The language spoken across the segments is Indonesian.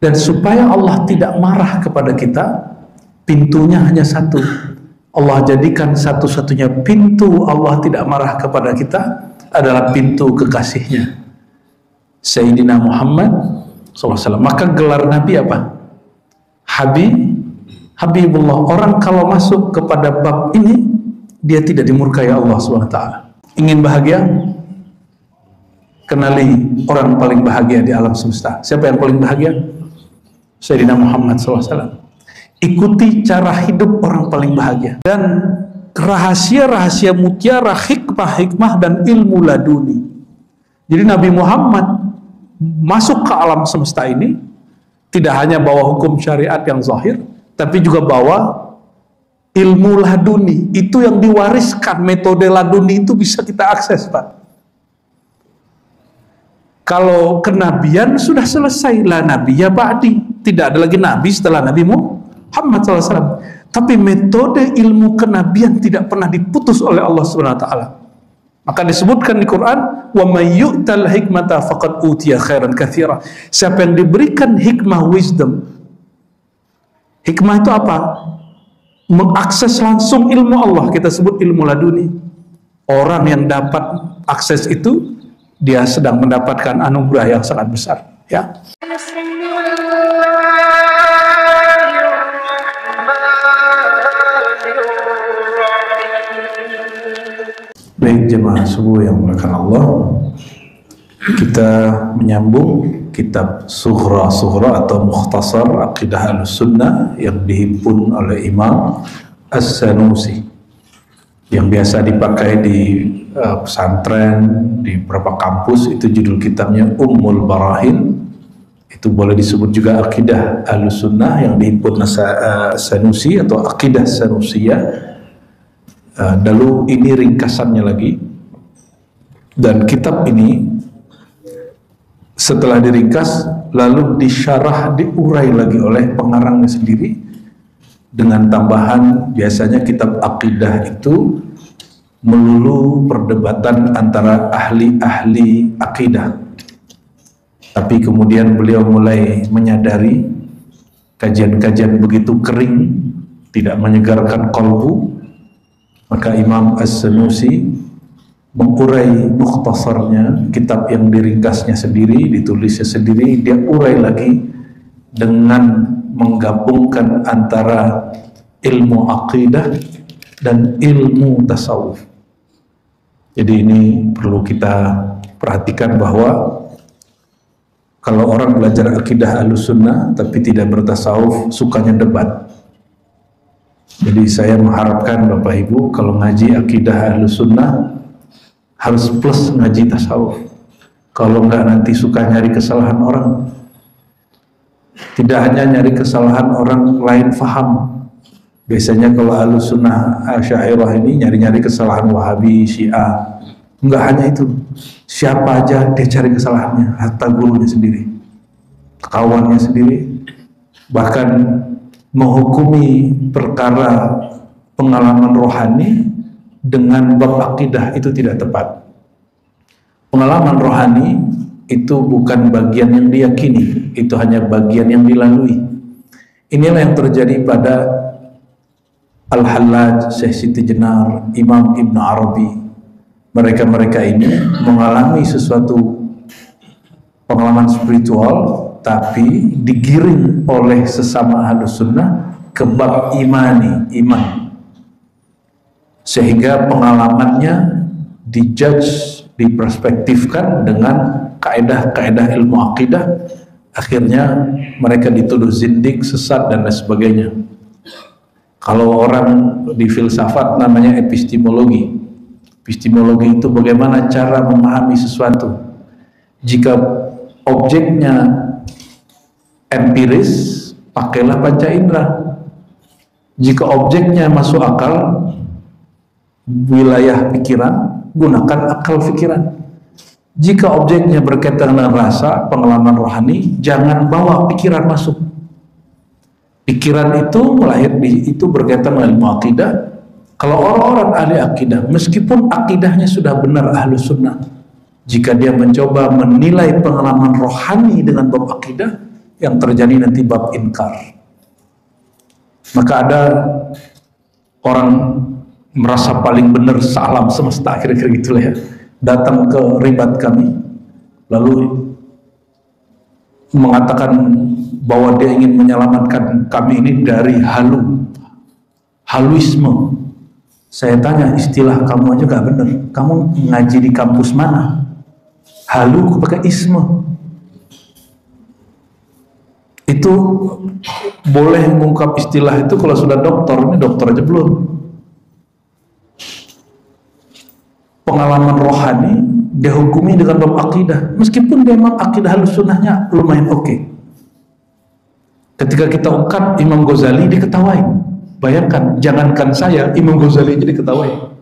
Dan supaya Allah tidak marah kepada kita, pintunya hanya satu. Allah jadikan satu-satunya pintu Allah tidak marah kepada kita adalah pintu kekasihnya, Sayyidina Muhammad SAW. Maka gelar Nabi apa? Habibullah. Orang kalau masuk kepada bab ini, dia tidak dimurkai Allah SWT. Ingin bahagia? Kenali orang paling bahagia di alam semesta. Siapa yang paling bahagia? Sayyidina Muhammad SAW. Ikuti cara hidup orang paling bahagia. Dan rahasia-rahasia mutiara, hikmah-hikmah dan ilmu laduni. Jadi Nabi Muhammad masuk ke alam semesta ini tidak hanya bawa hukum syariat yang zahir, tapi juga bawa ilmu laduni. Itu yang diwariskan, metode laduni itu bisa kita akses, Pak. Kalau kenabian sudah selesai, la nabiyya ba'di, tidak ada lagi nabi setelah Nabi Muhammad SAW. Tapi metode ilmu kenabian tidak pernah diputus oleh Allah SWT. Maka disebutkan di Quran, wa may yu'tal hikmata faqad utiya khairan katsira. Siapa yang diberikan hikmah, wisdom. Hikmah itu apa? Mengakses langsung ilmu Allah, kita sebut ilmu laduni. Orang yang dapat akses itu, dia sedang mendapatkan anugerah yang sangat besar, ya. Baik jemaah subuh yang dimuliakan Allah, kita menyambung kitab Sughra atau Mukhtasar Aqidah Ahlussunnah yang dihimpun oleh Imam As-Sanusi, yang biasa dipakai di pesantren, di beberapa kampus. Itu judul kitabnya Ummul Barahin. Itu boleh disebut juga Aqidah Ahlussunnah yang dihimpun Sanusi atau Aqidah Sanusiyah. Lalu ini ringkasannya lagi, dan kitab ini setelah diringkas lalu disyarah, diurai lagi oleh pengarangnya sendiri dengan tambahan. Biasanya kitab akidah itu melulu perdebatan antara ahli-ahli akidah, tapi kemudian beliau mulai menyadari kajian-kajian begitu kering tidak menyegarkan kalbu. Maka Imam As-Sanusi mengurai mukhtasarnya, kitab yang diringkasnya sendiri, ditulisnya sendiri, dia urai lagi dengan menggabungkan antara ilmu akidah dan ilmu tasawuf. Jadi ini perlu kita perhatikan bahwa kalau orang belajar akidah Ahlussunnah tapi tidak bertasawuf, sukanya debat. Jadi saya mengharapkan Bapak Ibu kalau ngaji akidah Ahlussunnah harus plus ngaji tasawuf. Kalau enggak nanti suka nyari kesalahan orang. Tidak hanya nyari kesalahan orang lain faham. Biasanya kalau Ahlussunnah Asy'ariyah ini nyari-nyari kesalahan Wahabi, Syiah. Enggak hanya itu. Siapa aja dia cari kesalahannya, hatta gurunya sendiri, kawannya sendiri. Bahkan menghukumi perkara pengalaman rohani dengan bab akidah itu tidak tepat. Pengalaman rohani itu bukan bagian yang diyakini, itu hanya bagian yang dilalui. Inilah yang terjadi pada Al-Hallaj, Syekh Siti Jenar, Imam Ibn Arabi. Mereka-mereka ini mengalami sesuatu pengalaman spiritual, tapi digiring oleh sesama Ahlussunnah ke bab iman, sehingga pengalamannya dijudge, diperspektifkan dengan kaedah-kaedah ilmu akidah. Akhirnya mereka dituduh zindik, sesat, dan lain sebagainya. Kalau orang di filsafat namanya epistemologi. Epistemologi itu bagaimana cara memahami sesuatu. Jika objeknya empiris, pakailah panca indera. Jika objeknya masuk akal, wilayah pikiran, gunakan akal pikiran. Jika objeknya berkaitan dengan rasa, pengalaman rohani, jangan bawa pikiran masuk. Pikiran itu berkaitan dengan ilmu akidah. Kalau orang-orang ahli akidah, meskipun akidahnya sudah benar Ahlussunnah, jika dia mencoba menilai pengalaman rohani dengan bab akidah, yang terjadi nanti bab inkar. Maka ada orang merasa paling benar sealam semesta, kira-kira gitulah ya, datang ke ribat kami lalu mengatakan bahwa dia ingin menyelamatkan kami ini dari haluisme. Saya tanya, istilah kamu aja gak bener, kamu ngaji di kampus mana? Halu pakai isme. Itu boleh mengungkap istilah itu kalau sudah dokter, ini dokter aja belum. Pengalaman rohani dia hukumi dengan bab akidah, meskipun dia memang akidah halus sunnahnya lumayan oke. Ketika kita ungkap Imam Ghazali diketawain. Bayangkan, jangankan saya, Imam Ghazali jadi ketawain.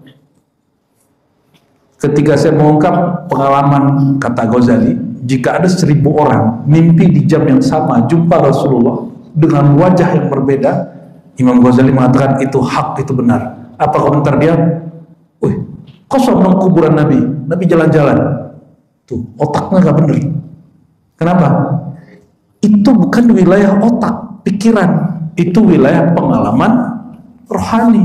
Ketika saya mengungkap pengalaman kata Ghazali, jika ada 1000 orang mimpi di jam yang sama jumpa Rasulullah dengan wajah yang berbeda, Imam Ghazali mengatakan itu hak, itu benar. Apa komentar dia? Wih, kosong dong kuburan Nabi, Nabi jalan-jalan. Tuh, otaknya gak bener. Kenapa? Itu bukan wilayah otak, pikiran. Itu wilayah pengalaman rohani.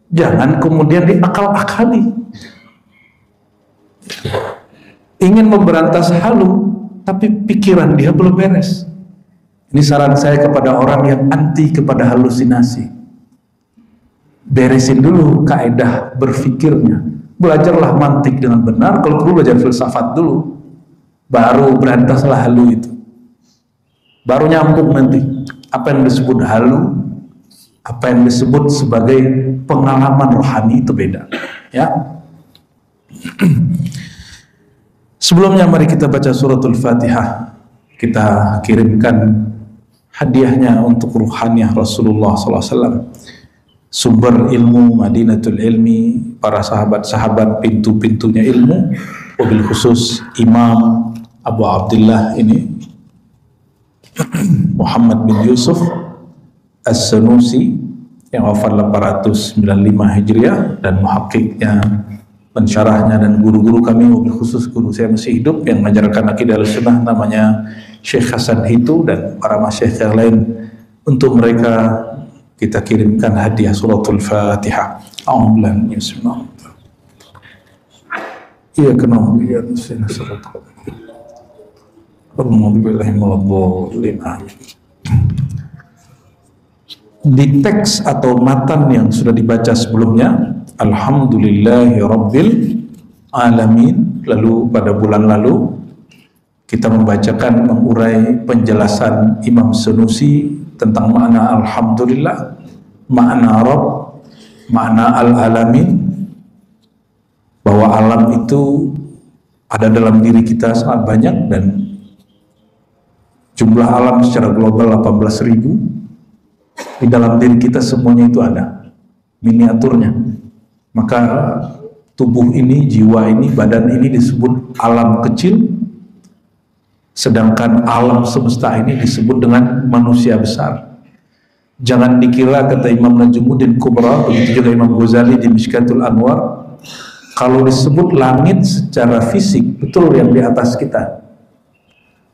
Jangan kemudian diakal-akali. Ingin memberantas halu, tapi pikiran dia belum beres. Ini saran saya kepada orang yang anti kepada halusinasi. Beresin dulu kaedah berfikirnya. Belajarlah mantik dengan benar, kalau perlu belajar filsafat dulu. Baru berantaslah halu itu. Baru nyambung nanti. Apa yang disebut halu, apa yang disebut sebagai pengalaman rohani itu beda. Ya. Sebelumnya mari kita baca suratul Fatihah. Kita kirimkan hadiahnya untuk ruhaniyah Rasulullah SAW. Sumber ilmu Madinatul Ilmi, para sahabat-sahabat pintu-pintunya ilmu, wabil khusus Imam Abu Abdullah ini Muhammad bin Yusuf As-Sanusi yang wafat 895 Hijriah, dan muhakkiknya, pensyarahnya dan guru-guru kami, wabil khusus guru saya masih hidup yang mengajarkan akidah al-sunnah namanya Syekh Hasan Hitu, dan para masyayikh yang lain. Untuk mereka kita kirimkan hadiah suratul Fatihah. A'udzubillahi minasyaitonir rajim. Iya kenal ya suratul Di teks atau matan yang sudah dibaca sebelumnya, Alhamdulillahi Rabbil Alamin. Lalu pada bulan lalu kita membacakan, mengurai penjelasan Imam Sanusi tentang makna Alhamdulillah, makna Rabb, makna Al-Alamin, bahwa alam itu ada dalam diri kita sangat banyak, dan jumlah alam secara global 18.000. Di dalam diri kita semuanya itu ada miniaturnya. Maka tubuh ini, jiwa ini, badan ini disebut alam kecil, sedangkan alam semesta ini disebut dengan manusia besar. Jangan dikira, kata Imam Najmuddin Kubra, begitu juga Imam Ghazali di Mishkatul Anwar, kalau disebut langit secara fisik, betul yang di atas kita.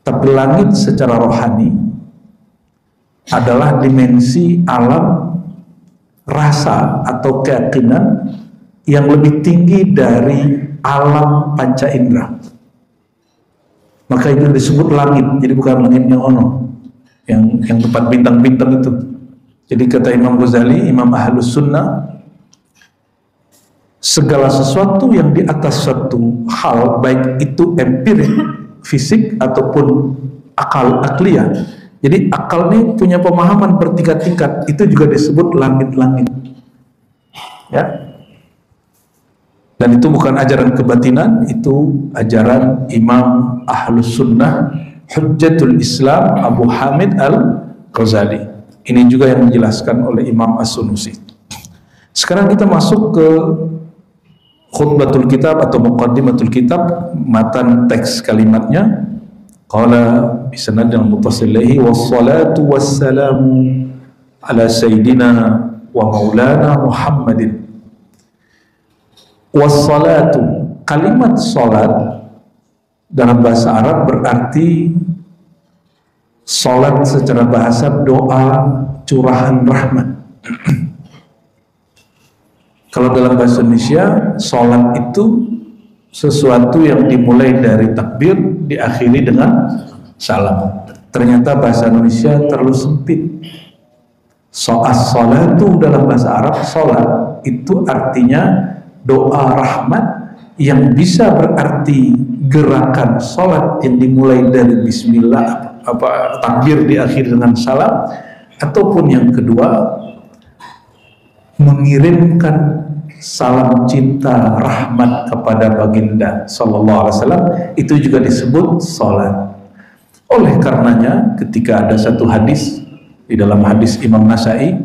Tapi langit secara rohani adalah dimensi alam rasa atau keyakinan yang lebih tinggi dari alam panca indera. Maka itu disebut langit. Jadi bukan langitnya ono yang tempat bintang-bintang itu. Jadi kata Imam Ghazali, Imam Ahlus Sunnah, segala sesuatu yang di atas suatu hal, baik itu empirik, fisik ataupun akliyah. Jadi akal ini punya pemahaman bertingkat-tingkat, itu juga disebut langit-langit. Ya. Dan itu bukan ajaran kebatinan, itu ajaran Imam Ahlus Sunnah, Hujjatul Islam Abu Hamid Al-Ghazali. Ini juga yang dijelaskan oleh Imam As-Sunusi. Sekarang kita masuk ke khutbatul kitab atau muqaddimatul kitab, matan teks kalimatnya. Qala bisanadil muttasilaihi wassalatu wassalamu ala sayyidina wa maulana Muhammadin. Wassalatu, kalimat salat dalam bahasa Arab berarti Salat secara bahasa doa curahan rahmat. Kalau dalam bahasa Indonesia, salat itu sesuatu yang dimulai dari takbir, diakhiri dengan salam. Ternyata bahasa Indonesia terlalu sempit. As-salatu dalam bahasa Arab, salat itu artinya doa rahmat, yang bisa berarti gerakan salat yang dimulai dari bismillah, takbir diakhiri dengan salam, ataupun yang kedua mengirimkan salam cinta rahmat kepada baginda sallallahu alaihi wasallam, itu juga disebut salat. Oleh karenanya ketika ada satu hadis di dalam hadis Imam Nasai,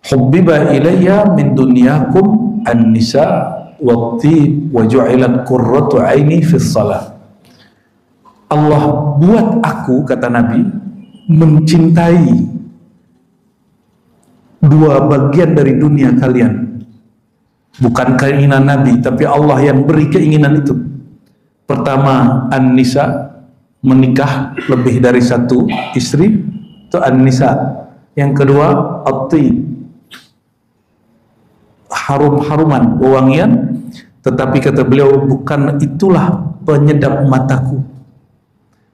hubbiba ilayya min dunyakum an-nisa wat-tib wa ju'ilat qurratu aini fi shalah. Allah buat aku, kata Nabi, mencintai dua bagian dari dunia kalian. Bukan keinginan Nabi, tapi Allah yang beri keinginan itu. Pertama, an-nisa, menikah lebih dari satu istri, itu an-nisa. Yang kedua, at-tib, harum-haruman, wewangian. Tetapi kata beliau, bukan itulah penyedap mataku.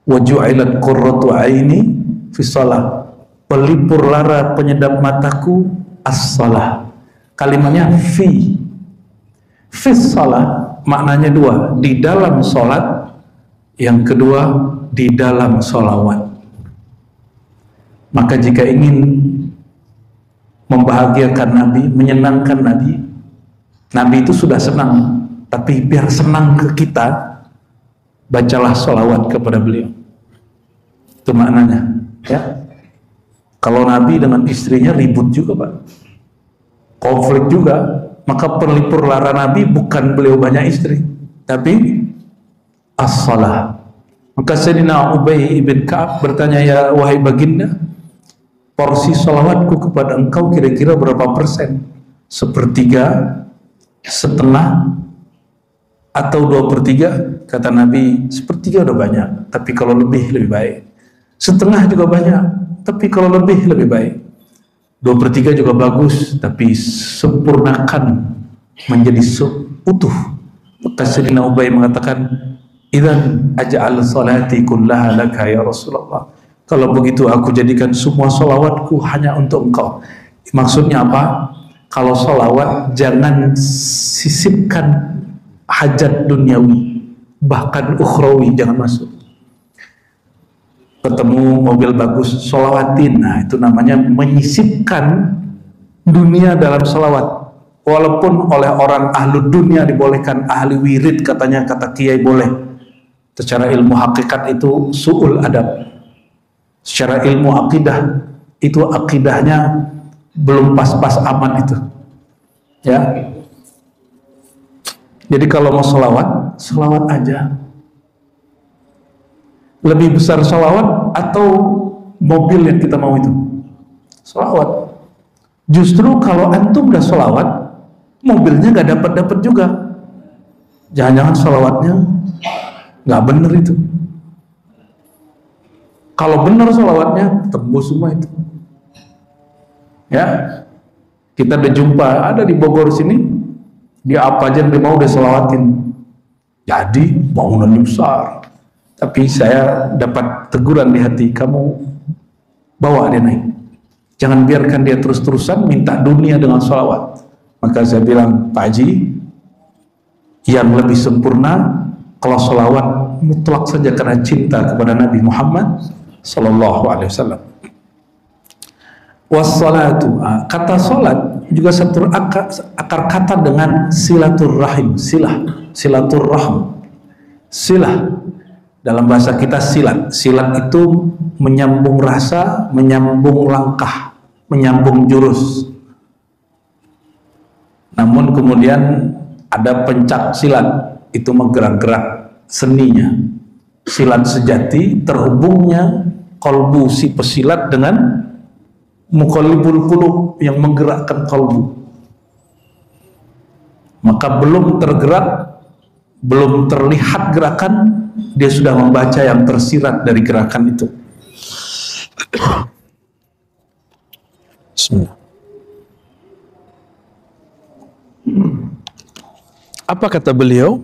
Wa ju'ilat qurratu aini fi shalah, pelipur lara penyedap mataku as-shalah. Kalimatnya fi shalah, maknanya dua, di dalam sholat, yang kedua di dalam sholawat. Maka jika ingin membahagiakan Nabi, menyenangkan Nabi, Nabi itu sudah senang, tapi biar senang ke kita, bacalah sholawat kepada beliau. Itu maknanya, ya. Kalau Nabi dengan istrinya ribut juga, Pak, konflik juga, maka pelipur lara Nabi bukan beliau banyak istri, tapi as-salah. Maka Sayyidina Ubay ibn Ka'ab bertanya, ya wahai baginda, porsi sholawatku kepada engkau kira-kira berapa persen? 1/3, setengah, atau 2/3? Kata Nabi, 1/3 udah banyak, tapi kalau lebih baik. Setengah juga banyak, tapi kalau lebih baik. 2/3 juga bagus, tapi sempurnakan menjadi utuh. Maka Sayyidina Ubay mengatakan, idzan aj'al salati kullaha laka ya Rasulullah. Kalau begitu aku jadikan semua sholawatku hanya untuk engkau. Maksudnya apa? Kalau sholawat jangan sisipkan hajat duniawi, bahkan ukhrawi jangan masuk. Ketemu mobil bagus, sholawatin, nah itu namanya menyisipkan dunia dalam sholawat. Walaupun oleh orang ahlu dunia dibolehkan, ahli wirid katanya, kata kiai boleh. Secara ilmu hakikat itu su'ul adab. Secara ilmu akidah itu akidahnya belum pas-pas aman itu, ya. Jadi kalau mau sholawat, sholawat aja. Lebih besar sholawat atau mobil yang kita mau itu? Sholawat. Justru kalau antum udah sholawat, mobilnya nggak dapat juga. Jangan-jangan sholawatnya nggak bener itu. Kalau bener sholawatnya, tembus semua itu. Ya, kita udah jumpa, ada di Bogor sini, dia apa aja yang mau udah sholawatin. Jadi bangunannya besar. Tapi saya dapat teguran di hati, kamu bawa dia naik. Jangan biarkan dia terus-terusan minta dunia dengan sholawat. Maka saya bilang, Pak Haji, yang lebih sempurna kalau sholawat mutlak saja karena cinta kepada Nabi Muhammad sallallahu alaihi wasallam. Wassalatu, kata salat juga satu akar kata dengan silaturrahim, silaturrahim. Silah dalam bahasa kita silat. Silat itu menyambung rasa, menyambung langkah, menyambung jurus. Namun kemudian ada pencak silat, itu menggerak-gerak seninya. Silat sejati terhubungnya kolbu si pesilat dengan muqallibul qulub yang menggerakkan kolbu. Maka belum tergerak, belum terlihat gerakan, dia sudah membaca yang tersirat dari gerakan itu. Bismillah. Apa kata beliau?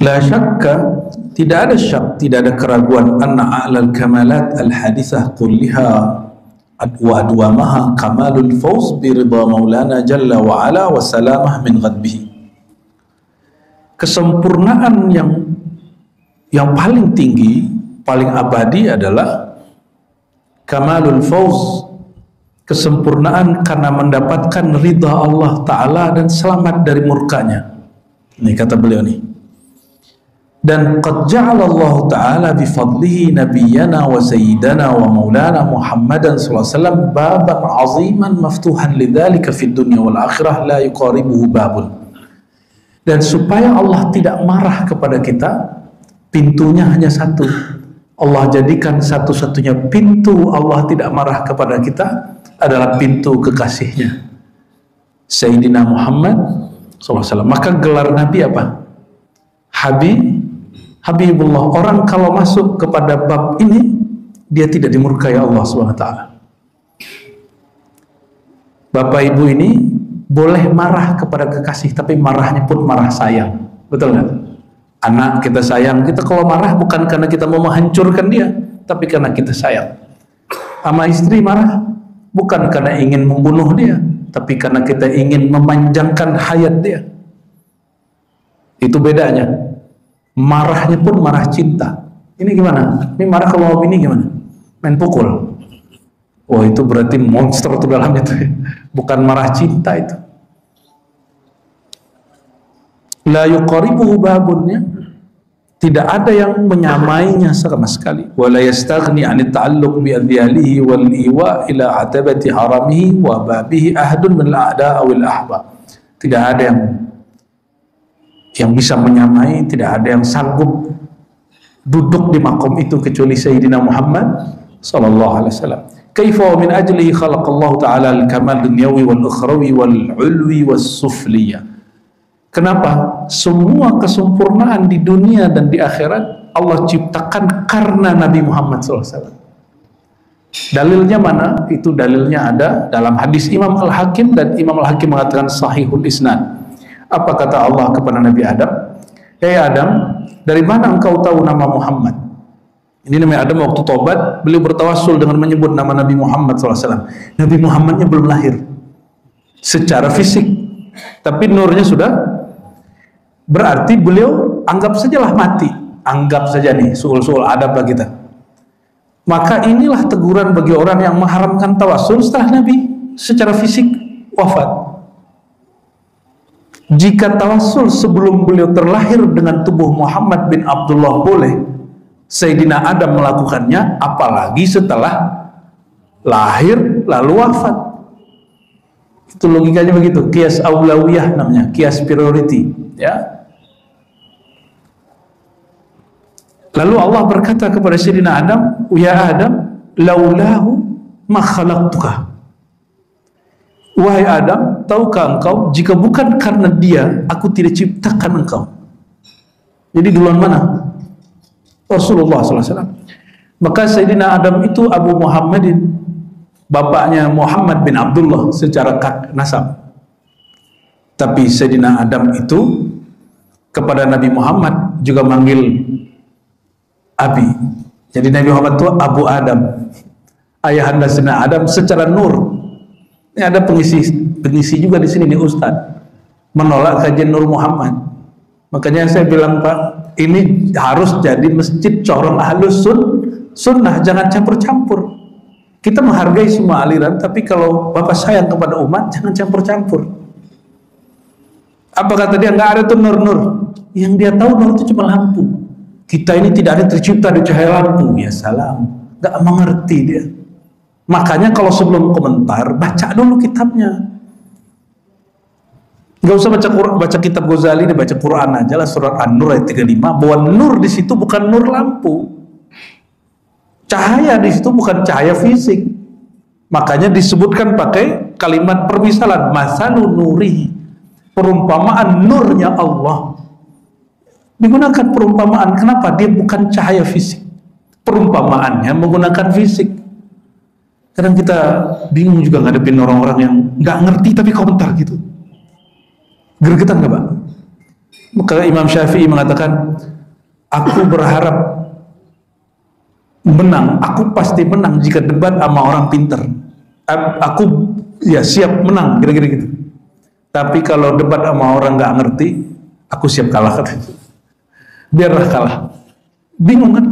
La syakka, tidak ada syak, tidak ada keraguan, anna a'lal kamalat al-hadithah kulliha wa adwamaha kamalul fawz bi ridha maulana jalla wa ala wa salamah min ghadbihi. Kesempurnaan yang paling tinggi, paling abadi adalah kamalul fawz, kesempurnaan karena mendapatkan ridha Allah Ta'ala dan selamat dari murkanya. Ini kata beliau nih. Dan qad ja'ala Allah Ta'ala bifadlihi nabiyyana wa sayyidana wa maulana Muhammadan sallallahu alaihi wasallam baban aziman maftuhan lidzalika fid dunya wal akhirah la yuqaribuhu babun. Dan supaya Allah tidak marah kepada kita, pintunya hanya satu. Allah jadikan satu-satunya pintu Allah tidak marah kepada kita adalah pintu kekasihnya Sayyidina Muhammad SAW. Maka gelar Nabi apa? Habibullah. Orang kalau masuk kepada bab ini, dia tidak dimurkai Allah SWT. Bapak ibu ini boleh marah kepada kekasih, tapi marahnya pun marah sayang. Betul nggak? Anak kita sayang, kita kalau marah bukan karena kita mau menghancurkan dia, tapi karena kita sayang. Sama istri marah bukan karena ingin membunuh dia, tapi karena kita ingin memanjangkan hayat dia. Itu bedanya. Marahnya pun marah cinta. Ini gimana? Ini marah kalau mau ini gimana? Main pukul. Oh, itu berarti monster tuh dalam itu. Bukan marah cinta itu. La yuqaribuhu babunnya, tidak ada yang menyamainya sama sekali. Wala yastaghni 'an ta'alluq bi adhyalihi wal iwa ila atabati haramihi wa babihi ahadun min al-a'da aw al-ahba. Tidak ada yang bisa menyamai, tidak ada yang sanggup duduk di makom itu kecuali Sayyidina Muhammad sallallahu alaihi wasallam. Kaifa min ajlihi khalaqallahu ta'ala al-kamal dunyawi wal ukhrawi wal ulwi was sufliyah. Kenapa? Semua kesempurnaan di dunia dan di akhirat Allah ciptakan karena Nabi Muhammad SAW. Dalilnya mana? Itu dalilnya ada dalam hadis Imam Al-Hakim, dan Imam Al-Hakim mengatakan sahihul isnad. Apa kata Allah kepada Nabi Adam? Hei Adam, dari mana engkau tahu nama Muhammad? Ini Nabi Adam waktu tobat, beliau bertawassul dengan menyebut nama Nabi Muhammad SAW. Nabi Muhammadnya belum lahir secara fisik, tapi nurnya sudah. Berarti beliau anggap sajalah mati. Anggap saja nih, suul-suul adab bagi kita. Maka inilah teguran bagi orang yang mengharamkan tawassul setelah Nabi secara fisik wafat. Jika tawassul sebelum beliau terlahir dengan tubuh Muhammad bin Abdullah boleh, Sayyidina Adam melakukannya, apalagi setelah lahir lalu wafat. Itu logikanya begitu. Qiyas aulawiyah namanya, qiyas priority, ya. Lalu Allah berkata kepada Sayyidina Adam, "Ya Adam, laulahu ma khalaqtuka." Wahai Adam, tahukah engkau jika bukan karena dia aku tidak ciptakan engkau. Jadi duluan mana? Rasulullah SAW. Maka Sayyidina Adam itu Abu Muhammadin, bapaknya Muhammad bin Abdullah secara nasab. Tapi Sayyidina Adam itu kepada Nabi Muhammad juga manggil Abi. Jadi Nabi Muhammad itu Abu Adam, ayahanda Sayyidina Adam secara nur. Ini ada pengisi juga di sini nih Ustaz, menolak kajian Nur Muhammad. Makanya saya bilang, Pak, ini harus jadi masjid corong ahlus sunnah, jangan campur-campur. Kita menghargai semua aliran, tapi kalau Bapak sayang kepada umat, jangan campur-campur. Apa kata dia? Nggak ada tuh nur-nur. Yang dia tahu nur itu cuma lampu. Kita ini tidak ada tercipta di cahaya lampu. Ya salam, nggak mengerti dia. Makanya kalau sebelum komentar, baca dulu kitabnya. Nggak usah baca kitab Ghazali, baca Quran aja lah, surat An-Nur ayat 35, bahwa nur di situ bukan nur lampu. Cahaya di situ bukan cahaya fisik. Makanya disebutkan pakai kalimat permisalan, masalun nurihi, perumpamaan nurnya Allah. Digunakan perumpamaan, kenapa? Dia bukan cahaya fisik. perumpamaannya menggunakan fisik. Kadang kita bingung juga ngadepin orang-orang yang nggak ngerti tapi komentar gitu. Gregetan nggak, Pak? Maka Imam Syafi'i mengatakan, aku berharap menang, aku pasti menang jika debat sama orang pinter. Aku ya siap menang, kira-kira gitu. Tapi kalau debat sama orang nggak ngerti, aku siap kalah. Biarlah kalah. Bingung kan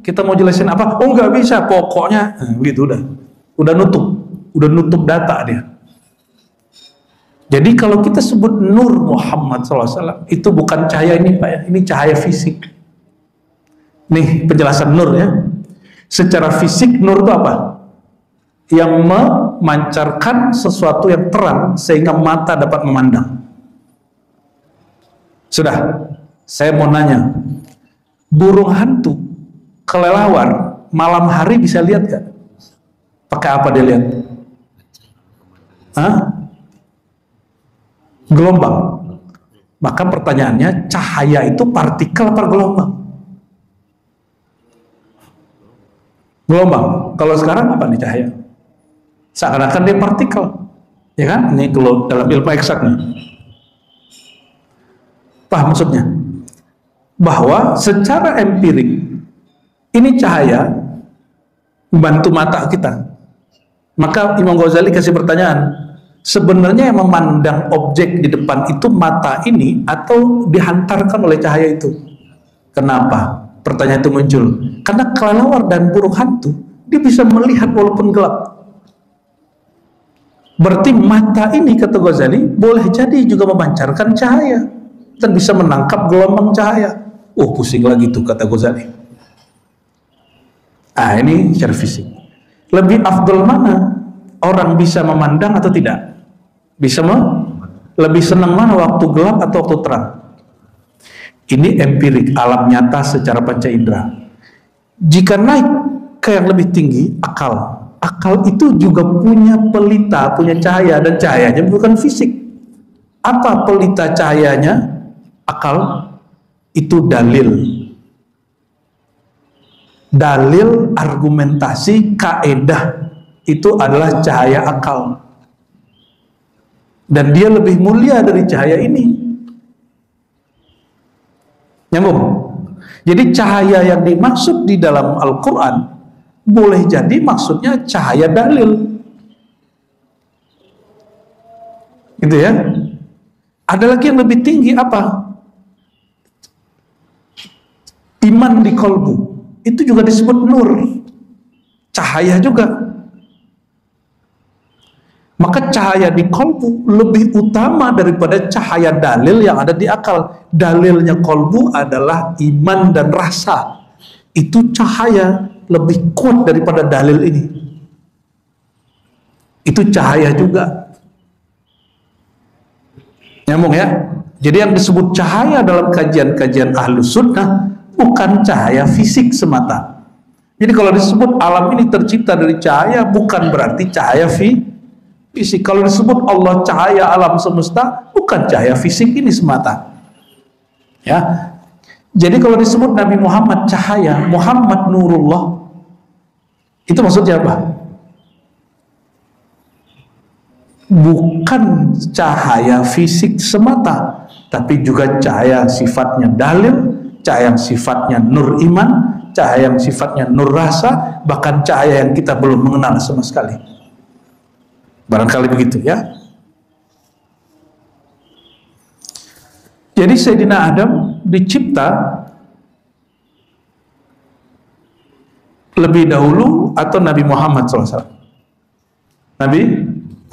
kita mau jelasin apa? Oh nggak bisa, pokoknya gitu udah nutup data dia. Jadi kalau kita sebut Nur Muhammad SAW, itu bukan cahaya ini Pak ya, ini cahaya fisik. Nih penjelasan Nur ya. Secara fisik Nur itu apa? Yang memancarkan sesuatu yang terang sehingga mata dapat memandang. Sudah, saya mau nanya, burung hantu kelelawar malam hari bisa lihat gak? Pakai apa dia lihat? Hah? Gelombang. Maka pertanyaannya, cahaya itu partikel apa gelombang? Gelombang. Kalau sekarang apa nih cahaya? Seakan-akan dia partikel, ya kan? Ini kalau dalam ilmu eksak nih. Paham maksudnya? Bahwa secara empirik ini cahaya membantu mata kita. Maka Imam Ghazali kasih pertanyaan, sebenarnya yang memandang objek di depan itu mata ini atau dihantarkan oleh cahaya itu? Kenapa? Pertanyaan itu muncul. Karena kelelawar dan burung hantu, dia bisa melihat walaupun gelap. Berarti mata ini, kata Ghazali, boleh jadi juga memancarkan cahaya dan bisa menangkap gelombang cahaya. Oh, pusing lagi tuh, kata Ghazali. Ah, ini secara fisik. Lebih afdal mana? Orang bisa memandang atau tidak? Lebih senang mana, waktu gelap atau waktu terang? Ini empirik, alam nyata secara panca indera. Jika naik ke yang lebih tinggi, akal. Akal itu juga punya pelita, punya cahaya, dan cahayanya bukan fisik. Apa pelita cahayanya? Akal. Itu dalil. Dalil, argumentasi, kaedah itu adalah cahaya akal, dan dia lebih mulia dari cahaya ini. Nyambung? Jadi cahaya yang dimaksud di dalam Al-Quran boleh jadi maksudnya cahaya dalil, gitu ya. Ada lagi yang lebih tinggi, apa? Iman di kolbu. Itu juga disebut nur, cahaya juga. Maka cahaya di kolbu lebih utama daripada cahaya dalil yang ada di akal. Dalilnya kolbu adalah iman dan rasa. Itu cahaya lebih kuat daripada dalil ini. Itu cahaya juga. Nyambung ya? Jadi yang disebut cahaya dalam kajian-kajian Ahlus Sunnah bukan cahaya fisik semata. Jadi kalau disebut alam ini tercipta dari cahaya, bukan berarti cahaya fisik. Kalau disebut Allah cahaya alam semesta, bukan cahaya fisik ini semata. Ya. Jadi kalau disebut Nabi Muhammad cahaya, Muhammad nurullah, itu maksudnya apa? Bukan cahaya fisik semata, tapi juga cahaya sifatnya dalil, cahaya yang sifatnya nur iman, cahaya yang sifatnya nur rasa, bahkan cahaya yang kita belum mengenal sama sekali. Barangkali begitu ya. Jadi Sayyidina Adam dicipta lebih dahulu atau Nabi Muhammad SAW? Nabi,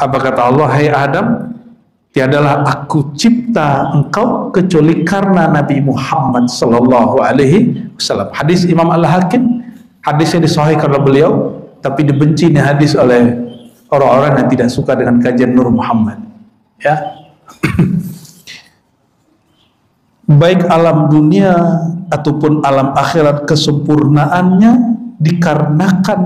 apa kata Allah? Hai Adam, tiadalah aku cipta engkau kecuali karena Nabi Muhammad sallallahu alaihi wasallam. Hadis Imam Al-Hakim, hadisnya disahihkan oleh beliau, tapi dibenci nih hadis oleh orang-orang yang tidak suka dengan kajian Nur Muhammad. Ya. Baik alam dunia ataupun alam akhirat, kesempurnaannya dikarenakan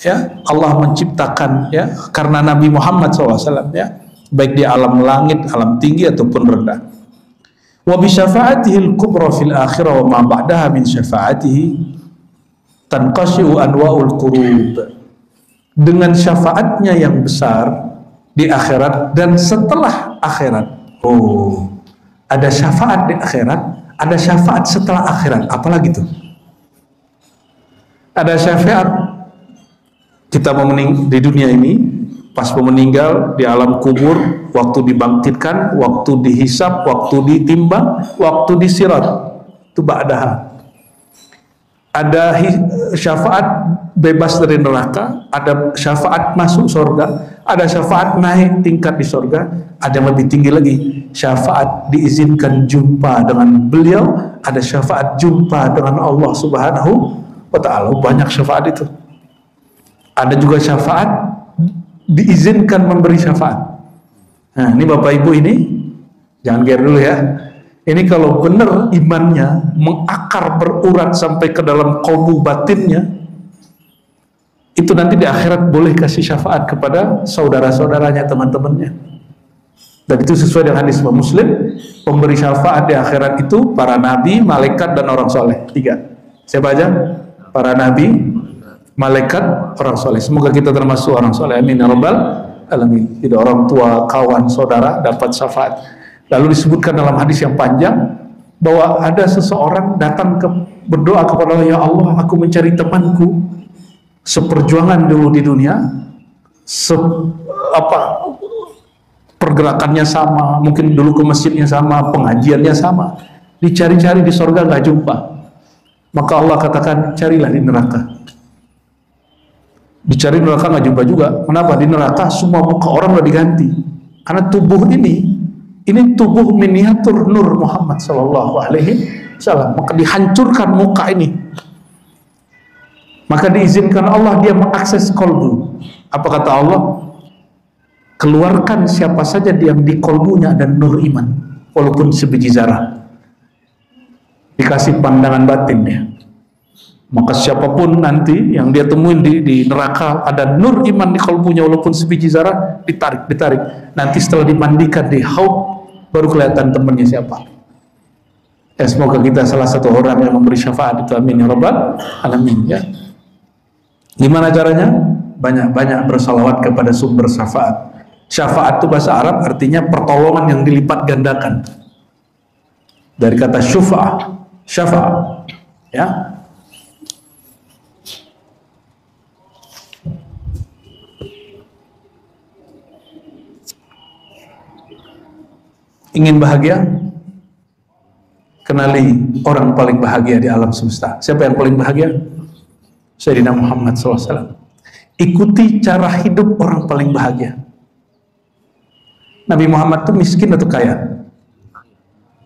ya Allah menciptakan ya karena Nabi Muhammad SAW ya, baik di alam langit, alam tinggi ataupun rendah. Wa bi syafaatihi al-kubra fil akhirah wa ma ba'daha min syafaatihi, tanqasyu anwa'ul qurub. Dengan syafaatnya yang besar di akhirat dan setelah akhirat. Oh, ada syafaat di akhirat, ada syafaat setelah akhirat. Apalagi tuh? Ada syafaat kita mau di dunia ini, pas mau meninggal, di alam kubur, waktu dibangkitkan, waktu dihisab, waktu ditimbang, waktu disirat. Itu ba'daha. Ada syafaat bebas dari neraka, ada syafaat masuk surga, ada syafaat naik tingkat di surga, ada yang lebih tinggi lagi, syafaat diizinkan jumpa dengan beliau, ada syafaat jumpa dengan Allah Subhanahu wa Ta'ala. Banyak syafaat itu. Ada juga syafaat diizinkan memberi syafaat. Nah, ini Bapak Ibu ini jangan gear dulu ya. Ini kalau benar imannya mengakar berurat sampai ke dalam qalbu batinnya, itu nanti di akhirat boleh kasih syafaat kepada saudara-saudaranya, teman-temannya. Dan itu sesuai dengan hadis Muslim, pemberi syafaat di akhirat itu para nabi, malaikat, dan orang soleh. 3. Siapa aja? Para nabi, malaikat, orang soleh. Semoga kita termasuk orang soleh. Amin ya rabbal alamin. Tidak orang tua, kawan, saudara dapat syafaat. Lalu disebutkan dalam hadis yang panjang bahwa ada seseorang datang berdoa kepada Allah, ya Allah, aku mencari temanku seperjuangan dulu di dunia, pergerakannya sama, mungkin dulu ke masjidnya sama, pengajiannya sama, dicari-cari di surga nggak jumpa. Maka Allah katakan, carilah di neraka. Dicari di neraka nggak jumpa juga. Kenapa? Di neraka semua muka orang udah diganti, karena tubuh ini tubuh miniatur Nur Muhammad Sallallahu Alaihi Wasallam. Maka dihancurkan muka ini, maka diizinkan Allah dia mengakses kolbu. Apa kata Allah? Keluarkan siapa saja yang di kolbunya dan nur iman, walaupun sebiji zarah. Dikasih pandangan batin ya. Maka siapapun nanti yang dia temuin di neraka ada nur iman di kolbunya walaupun sebiji zarah, ditarik. Nanti setelah dimandikan di haud baru kelihatan temannya siapa. Ya, semoga kita salah satu orang yang memberi syafaat itu. Amin ya rabbal alamin ya. Gimana caranya? Banyak-banyak bersalawat kepada sumber syafaat. Syafaat itu bahasa Arab artinya pertolongan yang dilipat gandakan. Dari kata syafa', ya. Ingin bahagia? Kenali orang paling bahagia di alam semesta. Siapa yang paling bahagia? Sayyidina Muhammad SAW. Ikuti cara hidup orang paling bahagia. Nabi Muhammad itu miskin atau kaya?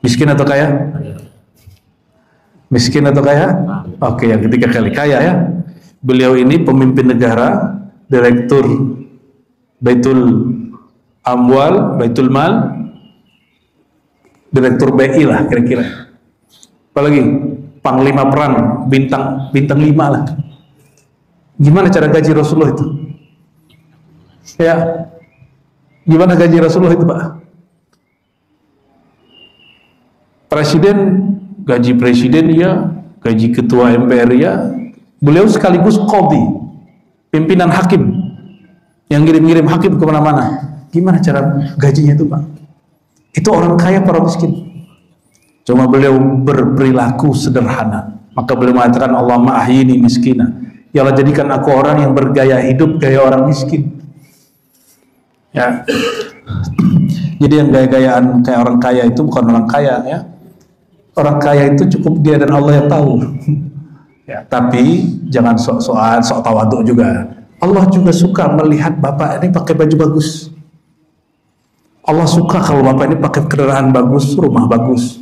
Miskin atau kaya? Miskin atau kaya? Oke, yang ketiga kali kaya ya. Beliau ini pemimpin negara, direktur Baitul Amwal, Baitul Mal, direktur BI lah kira-kira. Apalagi panglima perang bintang 5 lah. Gimana cara gaji Rasulullah itu? Ya, gimana gaji Rasulullah itu, Pak? Presiden, gaji presiden ya, gaji ketua MPR ya. Beliau sekaligus qadhi, pimpinan hakim yang ngirim-ngirim hakim kemana-mana. Gimana cara gajinya itu, Pak? Itu orang kaya para miskin. Cuma beliau berperilaku sederhana. Maka beliau mengatakan, Allahumma ahyini miskina. Ya Allah, jadikan aku orang yang bergaya hidup gaya orang miskin. Ya. Jadi yang gaya-gayaan kayak orang kaya itu bukan orang kaya ya. Orang kaya itu cukup dia dan Allah yang tahu. Ya, tapi jangan sok-sokan, sok tawaduk juga. Allah juga suka melihat bapak ini pakai baju bagus. Allah suka kalau bapak ini pakai kendaraan bagus, rumah bagus.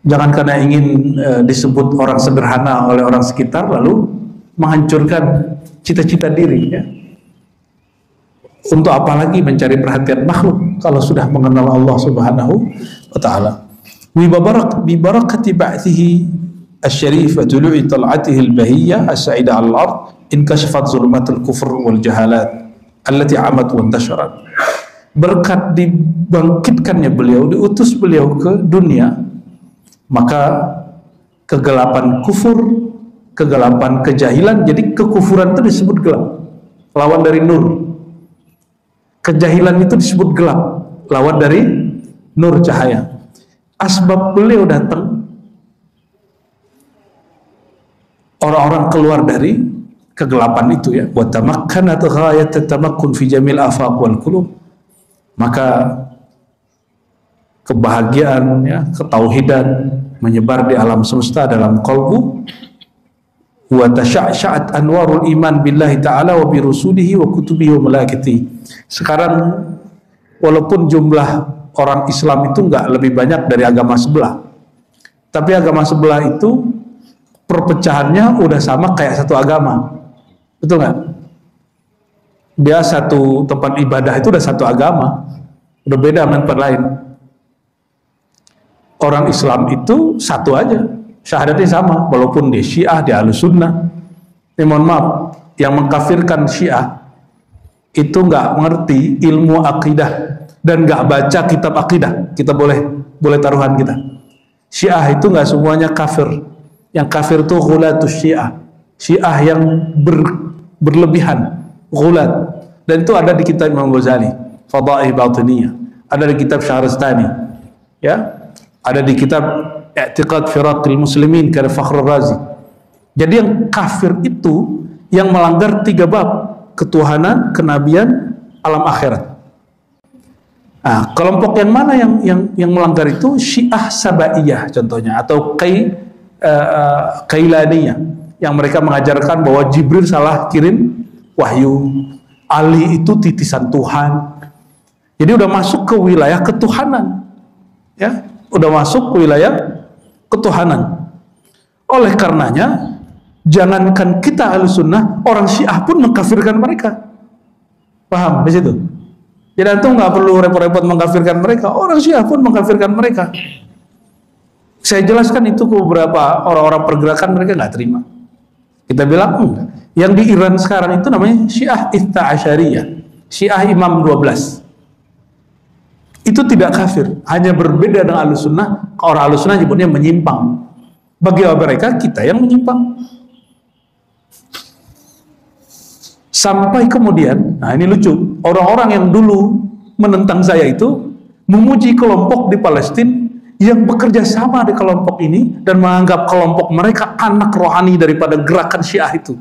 Jangan karena ingin disebut orang sederhana oleh orang sekitar lalu menghancurkan cita-cita diri ya. Untuk apalagi mencari perhatian makhluk kalau sudah mengenal Allah Subhanahu wa Ta'ala. Bi barakati ba'thihi asy-syarif wa tulu'i tal'atihi al-bahiyyah as-sa'ida 'ala al-ard inkashafat zulumatul kufr wal jahalat allati 'amat wa intasharat. Berkat dibangkitkannya beliau, diutus beliau ke dunia, maka kegelapan kufur kegelapan, kejahilan. Jadi kekufuran itu disebut gelap, lawan dari nur. Kejahilan itu disebut gelap, lawan dari nur, cahaya. Asbab beliau datang, orang-orang keluar dari kegelapan itu ya. Wa tamakkanat ghayat tamakkun fi jamil afaq wal qulub. Maka kebahagiaan ya, ketauhidan menyebar di alam semesta dalam kalbu. Wa tasyaa'at anwarul iman billahi ta'ala wa bi rusulihi wa kutubihi wa malaikatihi. Sekarang walaupun jumlah orang Islam itu enggak lebih banyak dari agama sebelah, tapi agama sebelah itu perpecahannya udah sama kayak satu agama. Betul nggak? Dia satu tempat ibadah itu udah satu agama, udah beda dengan tempat lain. Orang Islam itu satu aja, syahadatnya sama, walaupun dia Syiah, dia Ahlus Sunnah. Ini mohon maaf, yang mengkafirkan Syiah itu nggak mengerti ilmu akidah dan nggak baca kitab akidah. Kita boleh taruhan kita. Syiah itu nggak semuanya kafir. Yang kafir itu ghulatus Syiah, Syiah yang berlebihan, ghulat. Dan itu ada di kitab Imam Ghazali, Fadaih Batiniyah, ada di kitab Syahrastani, ya, ada di kitab I'tiqad Firaqil Muslimin karya Fakhrul Razi. Jadi yang kafir itu yang melanggar 3 bab: ketuhanan, kenabian, alam akhirat. Nah, kelompok yang mana yang melanggar itu? Syiah Sabaiyah contohnya, atau Kailaniyah, yang mereka mengajarkan bahwa Jibril salah kirim wahyu, Ali itu titisan Tuhan. Jadi udah masuk ke wilayah ketuhanan, ya, udah masuk ke wilayah ketuhanan. Oleh karenanya, jangankan kita Ahlus Sunnah, orang Syiah pun mengkafirkan mereka. Paham di situ? Jadi antum nggak perlu repot-repot mengkafirkan mereka, orang Syiah pun mengkafirkan mereka. Saya jelaskan itu ke beberapa orang-orang pergerakan, mereka nggak terima. Kita bilang enggak. Yang di Iran sekarang itu namanya Syiah Ithna Asyariyah, Syiah Imam 12. Itu tidak kafir, hanya berbeda dengan Ahlus Sunnah. Orang Ahlus Sunnah nyebutnya menyimpang. Bagi mereka, kita yang menyimpang. Sampai kemudian, nah ini lucu, orang-orang yang dulu menentang saya itu memuji kelompok di Palestina yang bekerja sama di kelompok ini dan menganggap kelompok mereka anak rohani daripada gerakan Syiah itu.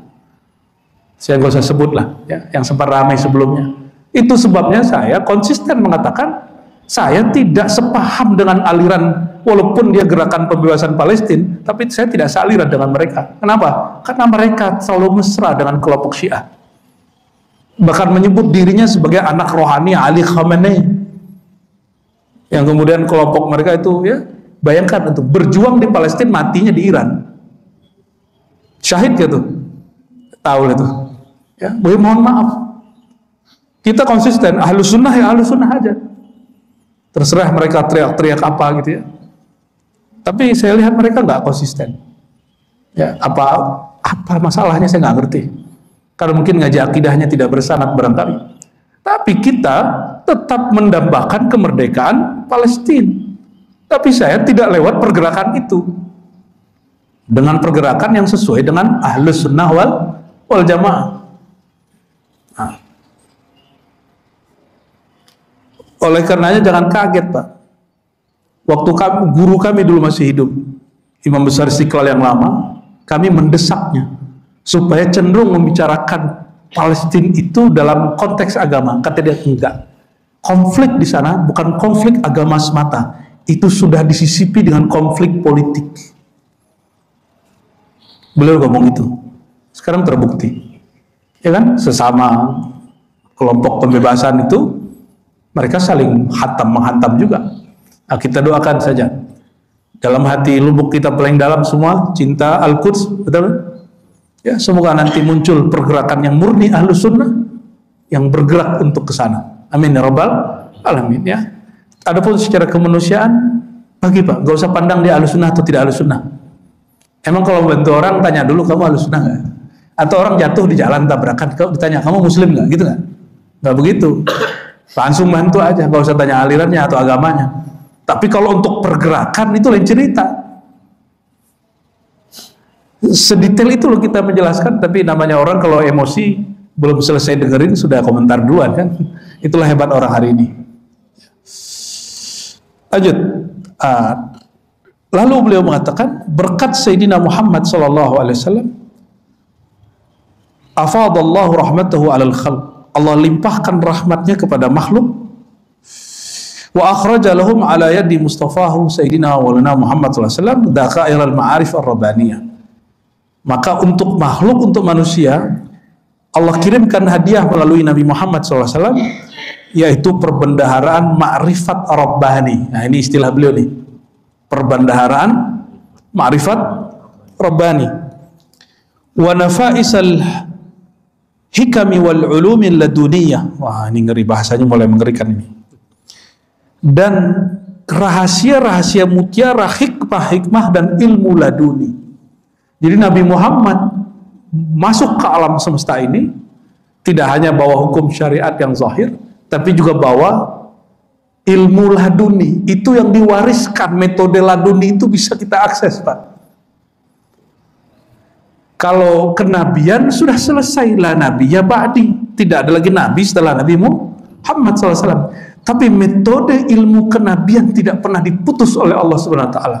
Saya nggak usah sebut lah, ya, yang sempat ramai sebelumnya. Itu sebabnya saya konsisten mengatakan saya tidak sepaham dengan aliran, walaupun dia gerakan pembebasan Palestina, tapi saya tidak sealiran dengan mereka. Kenapa? Karena mereka selalu mesra dengan kelompok Syiah, bahkan menyebut dirinya sebagai anak rohani Ali Khamenei. Yang kemudian kelompok mereka itu, ya, bayangkan untuk berjuang di Palestina, matinya di Iran. Syahid gitu, tahu itu. Ya, mohon maaf. Kita konsisten, Ahlus Sunnah ya Ahlus Sunnah aja. Terserah mereka teriak-teriak apa gitu ya. Tapi saya lihat mereka nggak konsisten. Ya, apa masalahnya saya nggak ngerti. Karena mungkin ngaji akidahnya tidak bersanad barangkali. Tapi kita tetap mendambakan kemerdekaan Palestina. Tapi saya tidak lewat pergerakan itu, dengan pergerakan yang sesuai dengan Ahlus Sunnah wal Jamaah. Nah, oleh karenanya jangan kaget, Pak. Waktu guru kami dulu masih hidup, Imam Besar Istiqlal yang lama, kami mendesaknya supaya cenderung membicarakan Palestina itu dalam konteks agama. Kata dia, enggak. Konflik di sana bukan konflik agama semata. Itu sudah disisipi dengan konflik politik. Beliau ngomong itu. Sekarang terbukti. Ya kan? Sesama kelompok pembebasan itu, mereka saling menghantam juga. Nah, kita doakan saja. Dalam hati lubuk kita paling dalam semua, cinta Al-Quds, betul? Ya, semoga nanti muncul pergerakan yang murni Ahlus Sunnah yang bergerak untuk ke sana. Amin ya rabbal alamin, ya. Adapun secara kemanusiaan, bagi Pak, gak usah pandang dia Ahlus Sunnah atau tidak Ahlus Sunnah. Emang kalau bantu orang tanya dulu kamu Ahlus Sunnah nggak? Atau orang jatuh di jalan tabrakan, kau ditanya kamu Muslim nggak? Gitu nggak? Nggak begitu. Langsung bantu aja, gak usah tanya alirannya atau agamanya. Tapi kalau untuk pergerakan itu lain cerita. Sedetail itu loh kita menjelaskan, tapi namanya orang kalau emosi belum selesai dengerin sudah komentar duluan kan. Itulah hebat orang hari ini. Lanjut. Lalu beliau mengatakan, berkat Sayyidina Muhammad sallallahu alaihi wasallam, afadallahu rahmatahu alal khalq. Allah limpahkan rahmatnya kepada makhluk. Wa akhraja lahum ala yadi mustafahu Sayyidina Walana Muhammad sallallahu alaihi wasallam daqa'iral ma'arif ar-rabbaniyah. Maka untuk makhluk, untuk manusia, Allah kirimkan hadiah melalui Nabi Muhammad SAW, yaitu perbendaharaan ma'rifat rabbani. Nah, ini istilah beliau nih, perbendaharaan ma'rifat rabbani. Wa nafaisal hikami wal ulumin laduniyah. Wah, ini ngeri, bahasanya mulai mengerikan ini. Dan rahasia-rahasia mutiara, hikmah dan ilmu laduni. Jadi Nabi Muhammad masuk ke alam semesta ini tidak hanya bawa hukum syariat yang zahir, tapi juga bawa ilmu laduni. Itu yang diwariskan, metode laduni itu bisa kita akses, Pak. Kalau kenabian sudah selesai, la nabiyya ba'di, tidak ada lagi nabi setelah Nabi Muhammad SAW. Tapi metode ilmu kenabian tidak pernah diputus oleh Allah Subhanahu wa taala.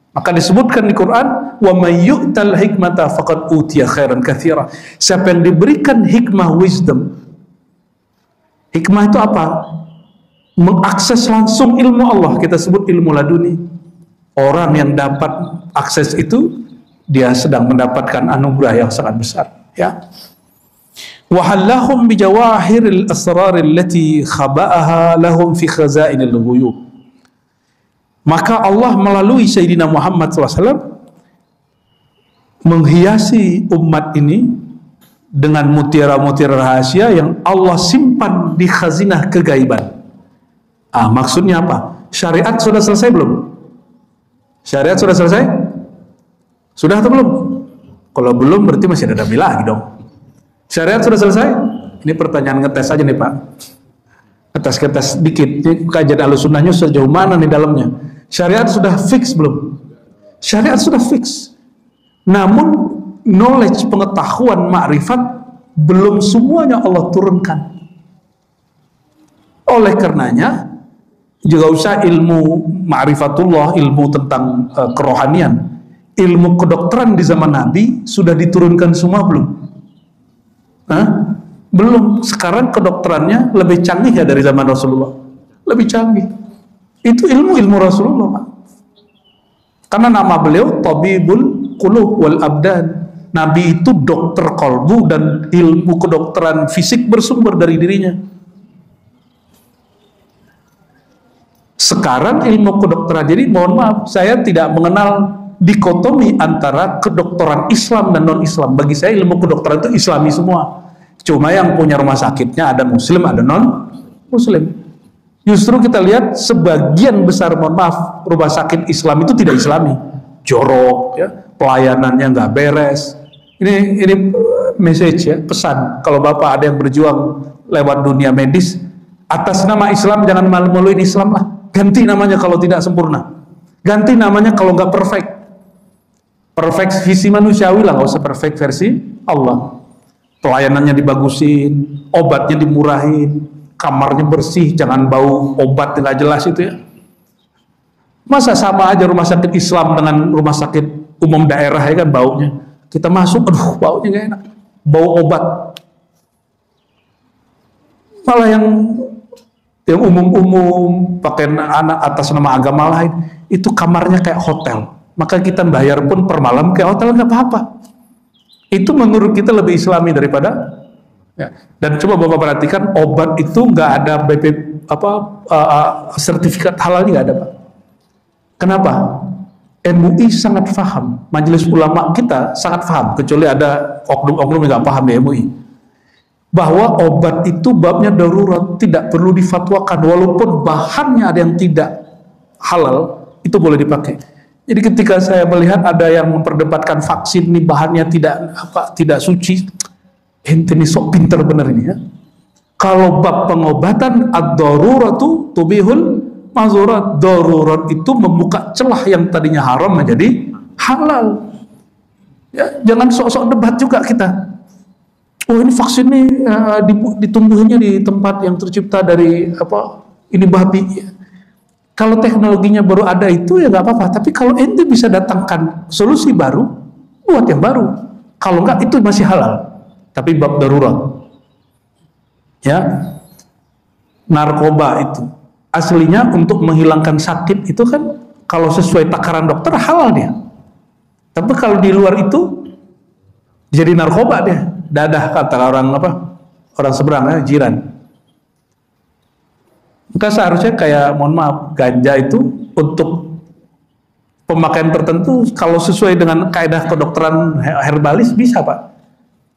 Maka disebutkan di Quran, wa may yu'tal hikmata faqad utiya khairan katsira. Siapa yang diberikan hikmah, wisdom. Hikmah itu apa? Mengakses langsung ilmu Allah, kita sebut ilmu laduni. Orang yang dapat akses itu, dia sedang mendapatkan anugerah yang sangat besar, ya. Wa hallahum bi jawahiril asrar allati khaba'aha lahum fi khazainil ghuyub. Maka Allah melalui Sayyidina Muhammad SAW menghiasi umat ini dengan mutiara-mutiara rahasia yang Allah simpan di khazinah kegaiban. Maksudnya apa? Syariat sudah selesai belum? Syariat sudah selesai? Sudah atau belum? Kalau belum berarti masih ada nabi lagi dong. Syariat sudah selesai? Ini pertanyaan ngetes aja nih Pak. Ngetes dikit. Ini kajian Ahlussunnahnya sejauh mana nih dalamnya? Syariat sudah fix belum? Syariat sudah fix. Namun knowledge, pengetahuan, makrifat belum semuanya Allah turunkan. Oleh karenanya juga usah ilmu ma'rifatullah, ilmu tentang kerohanian, ilmu kedokteran di zaman Nabi sudah diturunkan semua belum? Belum. Sekarang kedokterannya lebih canggih ya dari zaman Rasulullah. Lebih canggih. Itu ilmu Rasulullah, Pak. Karena nama beliau Tabibul Qulub wal Abdan. Nabi itu dokter kolbu, dan ilmu kedokteran fisik bersumber dari dirinya. Sekarang ilmu kedokteran, jadi mohon maaf, saya tidak mengenal dikotomi antara kedokteran Islam dan non-Islam. Bagi saya ilmu kedokteran itu Islami semua. Cuma yang punya rumah sakitnya ada Muslim, ada non-Muslim. Justru kita lihat sebagian besar, mohon maaf, rumah sakit Islam itu tidak Islami, jorok, ya, pelayanannya nggak beres. Ini message ya, pesan. Kalau Bapak ada yang berjuang lewat dunia medis atas nama Islam, jangan malu-maluin Islam lah. Ganti namanya kalau tidak sempurna. Ganti namanya kalau nggak perfect. Perfect visi manusiawi lah, nggak usah perfect versi Allah. Pelayanannya dibagusin, obatnya dimurahin, kamarnya bersih, jangan bau obat nggak jelas itu ya. Masa sama aja rumah sakit Islam dengan rumah sakit umum daerah ya kan baunya. Kita masuk, aduh baunya nggak enak, bau obat. Malah yang umum-umum pakai anak atas nama agama lain, itu kamarnya kayak hotel. Maka kita bayar pun per malam kayak hotel, nggak apa-apa. Itu menurut kita lebih Islami daripada ya. Dan coba Bapak perhatikan, obat itu nggak ada sertifikat halalnya nggak ada, Pak. Kenapa? MUI sangat paham, majelis ulama kita sangat paham, kecuali ada oknum-oknum yang nggak paham di MUI, bahwa obat itu babnya darurat, tidak perlu difatwakan, walaupun bahannya ada yang tidak halal, itu boleh dipakai. Jadi ketika saya melihat ada yang memperdebatkan vaksin ini bahannya tidak suci, ente ini sok pinter bener ini ya. Kalau bab pengobatan, ad-daruratu tubihul mazurat, darurat itu membuka celah yang tadinya haram menjadi halal. Ya, jangan sok-sok debat juga kita. Oh ini vaksin nih ditumbuhinnya di tempat yang tercipta dari ini babi. Kalau teknologinya baru ada itu ya nggak apa-apa. Tapi kalau ente bisa datangkan solusi baru, buat yang baru. Kalau nggak itu masih halal. Tapi bab darurat. Ya, narkoba itu aslinya untuk menghilangkan sakit itu kan kalau sesuai takaran dokter halal dia. Tapi kalau di luar itu jadi narkoba dia. Dadah kata orang seberang jiran. Maka seharusnya kayak mohon maaf ganja itu untuk pemakaian tertentu kalau sesuai dengan kaidah kedokteran herbalis bisa Pak.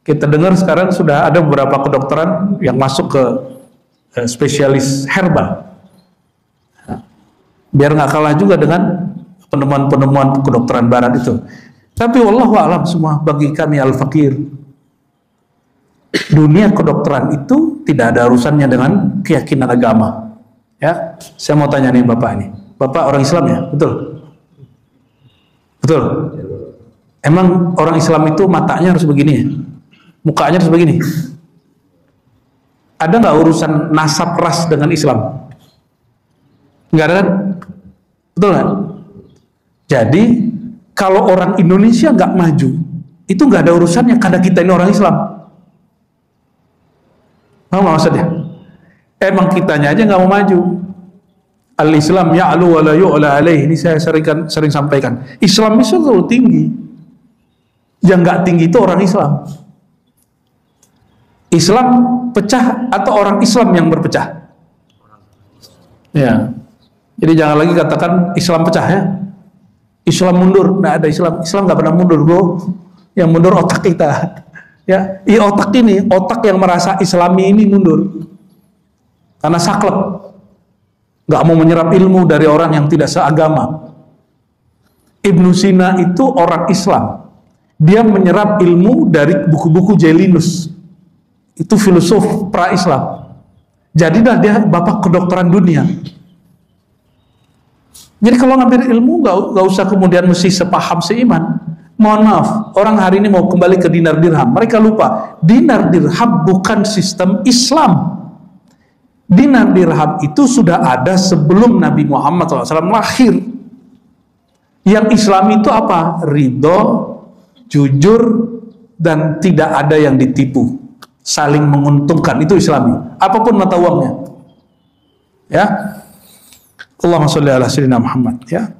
Kita dengar sekarang sudah ada beberapa kedokteran yang masuk ke spesialis herbal. Biar nggak kalah juga dengan penemuan-penemuan kedokteran barat itu. Tapi wallahu a'lam semua bagi kami al-fakir. Dunia kedokteran itu tidak ada urusannya dengan keyakinan agama. Ya, saya mau tanya nih Bapak ini. Bapak orang Islam ya? Betul? Betul? Emang orang Islam itu matanya harus begini ya? Mukanya harus begini? Ada nggak urusan nasab ras dengan Islam? Nggak ada kan? Betul nggak? Jadi kalau orang Indonesia nggak maju, itu nggak ada urusannya karena kita ini orang Islam. Apa maksudnya? Emang kitanya aja nggak mau maju. Al-Islam ya'lu wa la yu'la alaih. Ini saya sering sampaikan. Islam itu terlalu tinggi. Yang nggak tinggi itu orang Islam. Islam pecah atau orang Islam yang berpecah? Ya. Jadi jangan lagi katakan Islam pecah ya. Islam mundur, nggak ada Islam. Islam nggak pernah mundur, bro. Yang mundur otak kita. Ya, otak ini, otak yang merasa Islami ini mundur. Karena saklek, nggak mau menyerap ilmu dari orang yang tidak seagama. Ibnu Sina itu orang Islam. Dia menyerap ilmu dari buku-buku Jailinus. Itu filosof pra-Islam. Jadilah dia bapak kedokteran dunia. Jadi kalau ngambil ilmu nggak usah kemudian mesti sepaham seiman. Mohon maaf, orang hari ini mau kembali ke dinar dirham. Mereka lupa, dinar dirham bukan sistem Islam. Dinar dirham itu sudah ada sebelum Nabi Muhammad SAW lahir. Yang Islam itu apa? Ridho, jujur, dan tidak ada yang ditipu. Saling menguntungkan, itu Islami. Apapun mata uangnya. Ya. Allahumma sholli ala sayyidina Muhammad. Ya.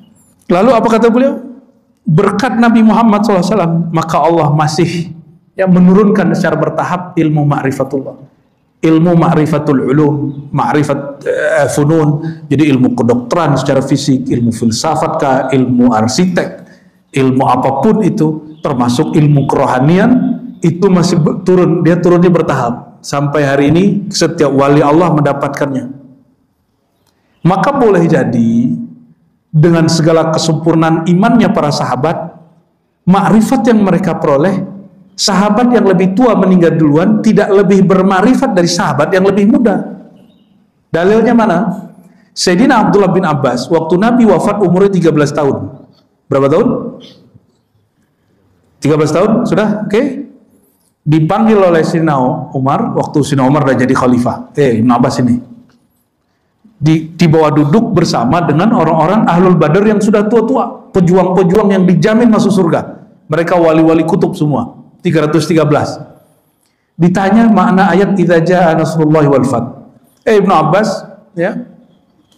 Lalu apa kata beliau? Berkat Nabi Muhammad SAW, maka Allah masih menurunkan secara bertahap ilmu ma'rifatullah. Ilmu ma'rifatul ulum, ma'rifat funun, jadi ilmu kedokteran secara fisik, ilmu filsafat kah, ilmu arsitek, ilmu apapun itu, termasuk ilmu kerohanian, itu masih turun, dia turunnya bertahap. Sampai hari ini setiap wali Allah mendapatkannya. Maka boleh jadi dengan segala kesempurnaan imannya para sahabat, makrifat yang mereka peroleh, sahabat yang lebih tua meninggal duluan tidak lebih bermakrifat dari sahabat yang lebih muda. Dalilnya mana? Sayyidina Abdullah bin Abbas waktu Nabi wafat umurnya 13 tahun. Berapa tahun? 13 tahun, sudah? Oke. Dipanggil oleh Sayyidina Umar waktu Sayyidina Umar sudah jadi khalifah. Ibn Abbas ini dibawa duduk bersama dengan orang-orang ahlul badar yang sudah tua-tua, pejuang-pejuang yang dijamin masuk surga. Mereka wali-wali kutub semua, 313. Ditanya makna ayat idza jaa nasrullahi wal fath. Ibnu Abbas, ya.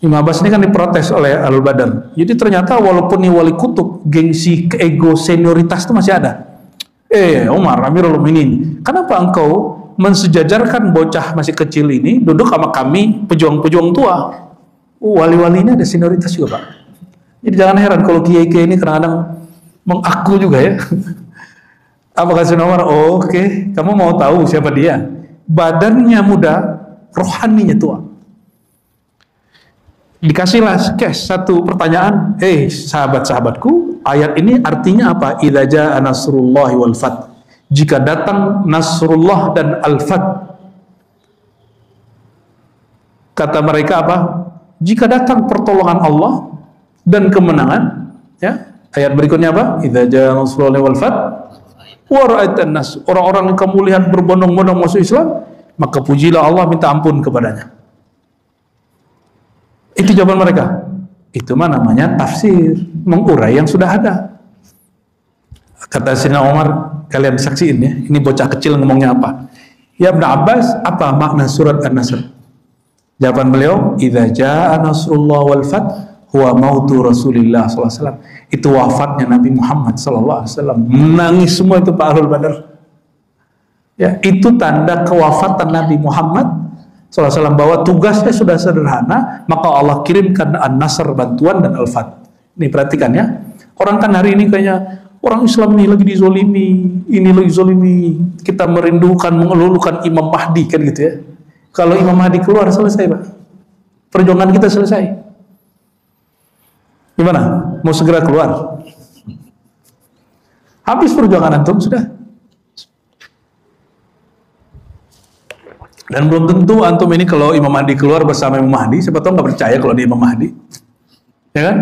Ibnu Abbas ini kan diprotes oleh ahlul badar. Jadi ternyata walaupun ini wali kutub, gengsi ego senioritas itu masih ada. Umar Amirul Mukminin, kenapa engkau mensejajarkan bocah masih kecil ini duduk sama kami pejuang-pejuang tua? Wali-wali ini ada senioritas juga Pak. Jadi jangan heran kalau kiai-kiai ini kadang-kadang mengaku juga ya. Apa kata Umar? Oke, kamu mau tahu siapa dia? Badannya muda, rohaninya tua. Dikasihlah satu pertanyaan. Sahabat-sahabatku, ayat ini artinya apa? Idza jaa nasrullahi wal fath. Jika datang Nasrullah dan Al-Fath. Kata mereka apa? Jika datang pertolongan Allah dan kemenangan, ya. Ayat berikutnya apa? Idza jaa Nasrullahi wal fath wa ra'aitan nas, orang-orang yang kamu lihat berbondong-bondong masuk Islam, maka pujilah Allah, minta ampun kepadanya. Itu jawaban mereka. Itu mah namanya tafsir, mengurai yang sudah ada. Kata Sayyidina Umar, kalian saksiin ya, ini bocah kecil ngomongnya apa. Ya Ibn Abbas, apa makna surat An-Nasr? Jawaban beliau, idza jaa nasrullah wal fath huwa mautu Rasulillah SAW. Itu wafatnya Nabi Muhammad SAW. Menangis semua itu Pak Ahlul Badar. Ya, itu tanda kewafatan Nabi Muhammad SAW, bahwa tugasnya sudah sederhana, maka Allah kirimkan An-Nasr, bantuan, dan Al-Fath. Ini perhatikan ya. Orang kan hari ini kayaknya orang Islam ini lagi dizolimi, ini lagi zolimi. Kita merindukan, mengelulukan Imam Mahdi kan gitu ya. Kalau Imam Mahdi keluar, selesai Pak. Perjuangan kita selesai. Gimana? Mau segera keluar? Habis perjuangan antum sudah. Dan belum tentu antum ini kalau Imam Mahdi keluar bersama Imam Mahdi, siapa tahu nggak percaya kalau dia Imam Mahdi, ya kan?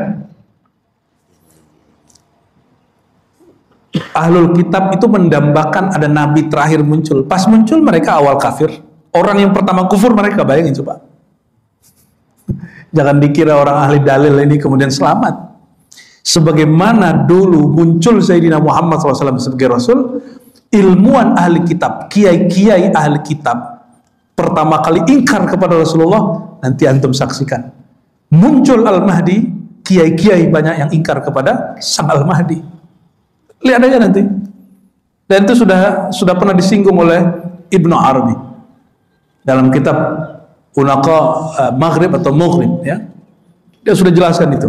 Ahlul Kitab itu mendambakan ada Nabi terakhir muncul. Pas muncul mereka awal kafir. Orang yang pertama kufur mereka, bayangin coba. Jangan dikira orang ahli dalil ini kemudian selamat. Sebagaimana dulu muncul Sayyidina Muhammad SAW sebagai Rasul, ilmuwan ahli kitab, kiai-kiai ahli kitab, pertama kali ingkar kepada Rasulullah, nanti antum saksikan. Muncul Al-Mahdi, kiai-kiai banyak yang ingkar kepada sang Al-Mahdi. Lihat aja nanti. Dan itu sudah pernah disinggung oleh Ibnu Arabi dalam kitab Unaqa Maghrib atau Mughrib ya. Dia sudah jelaskan itu.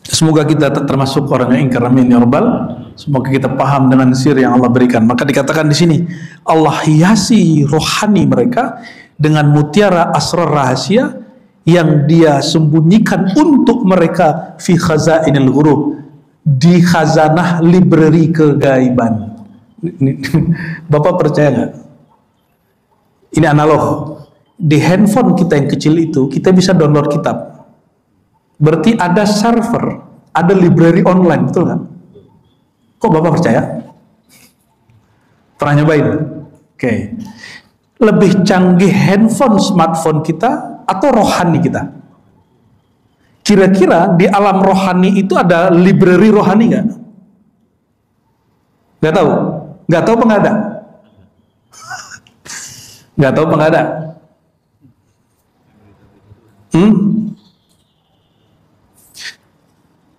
Semoga kita termasuk orang yang ingkar, amin ya rabbal. Semoga kita paham dengan sir yang Allah berikan. Maka dikatakan di sini Allah hiasi rohani mereka dengan mutiara asrar rahasia yang Dia sembunyikan untuk mereka fi khazainil ghurub, di khazanah library kegaiban. Bapak percaya nggak? Ini analog. Di handphone kita yang kecil itu kita bisa download kitab. Berarti ada server, ada library online, betul nggak? Kok Bapak percaya? Pernah nyobain? Oke. Lebih canggih handphone, smartphone kita atau rohani kita? Kira-kira di alam rohani itu ada library rohani nggak? Nggak tahu? Nggak tahu pengada? Nggak tahu pengada?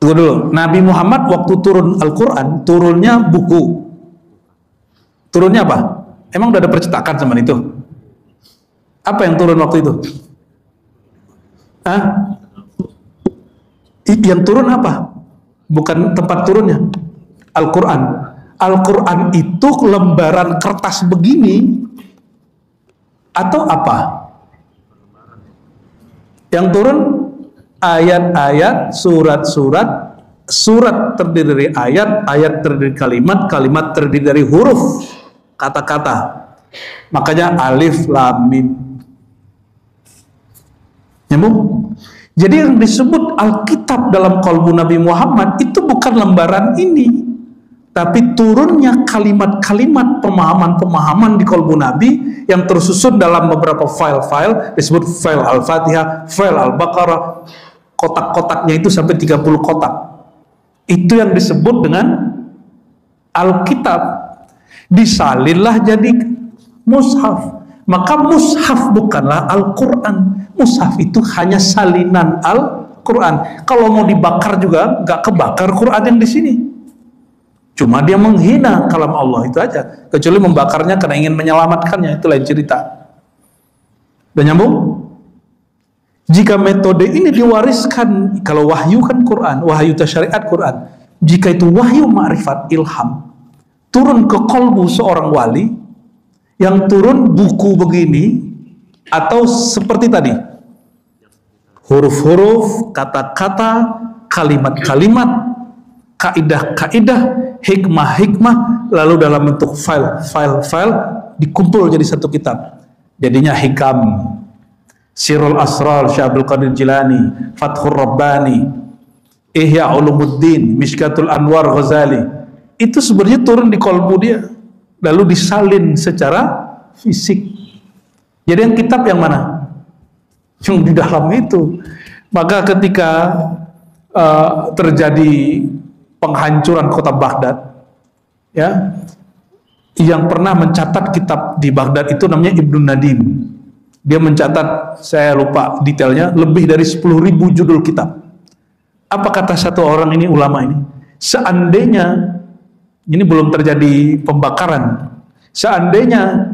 Tunggu dulu. Nabi Muhammad waktu turun Al-Quran, turunnya buku. Turunnya apa? Emang udah ada percetakan zaman itu? Apa yang turun waktu itu? Hah? Yang turun apa? Bukan tempat turunnya. Al-Quran. Al-Quran itu lembaran kertas begini atau apa? Yang turun ayat-ayat, surat-surat, surat terdiri dari ayat, ayat terdiri dari kalimat, kalimat terdiri dari huruf, kata-kata. Makanya alif lam mim. Nyambung? Jadi yang disebut Alkitab dalam qalbu Nabi Muhammad itu bukan lembaran ini, tapi turunnya kalimat-kalimat, pemahaman-pemahaman di qalbu Nabi yang tersusun dalam beberapa file-file, disebut file Al-Fatihah, file Al-Baqarah, kotak-kotaknya itu sampai 30 kotak. Itu yang disebut dengan Alkitab. Disalinlah jadi mushaf. Maka mushaf bukanlah Al-Quran. Mushaf itu hanya salinan Al-Quran. Kalau mau dibakar juga nggak kebakar Quran yang di sini. Cuma dia menghina kalam Allah itu aja. Kecuali membakarnya karena ingin menyelamatkannya, itu lain cerita. Udah nyambung? Jika metode ini diwariskan, kalau wahyu kan Quran, wahyu tasyariat Quran. Jika itu wahyu ma'rifat, ilham, turun ke kolbu seorang wali, yang turun buku begini, atau seperti tadi, huruf-huruf, kata-kata, kalimat-kalimat, kaidah-kaidah, hikmah-hikmah, lalu dalam bentuk file dikumpul jadi satu kitab. Jadinya hikam, Sirul Asrar Syekh Abdul Qadir Jilani, Fathur Rabbani, Ihya Ulumuddin, Mishkatul Anwar Ghazali, itu sebenarnya turun di kolbu dia, lalu disalin secara fisik. Jadi yang kitab yang mana? Yang di dalam itu. Maka ketika terjadi penghancuran kota Baghdad, ya, yang pernah mencatat kitab di Baghdad itu namanya Ibnu Nadim. Dia mencatat, saya lupa detailnya, lebih dari 10.000 judul kitab. Apa kata satu orang ini, ulama ini? Seandainya, ini belum terjadi pembakaran, seandainya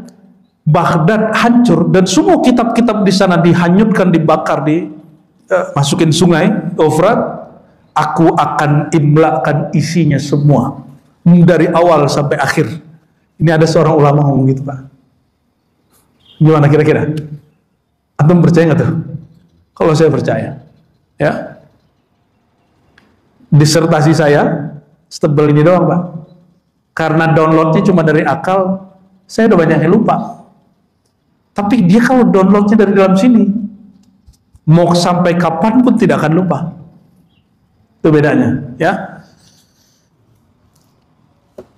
Baghdad hancur dan semua kitab-kitab di sana dihanyutkan, dibakar, masukin sungai Eufrat, aku akan imlakan isinya semua dari awal sampai akhir. Ini ada seorang ulama ngomong gitu, Pak. Gimana kira-kira? Antum percaya nggak tuh? Kalau saya percaya, ya. Disertasi saya setebal ini doang, Pak. Karena downloadnya cuma dari akal, saya udah banyak yang lupa. Tapi dia kalau downloadnya dari dalam sini, mau sampai kapan pun tidak akan lupa. Itu bedanya, ya.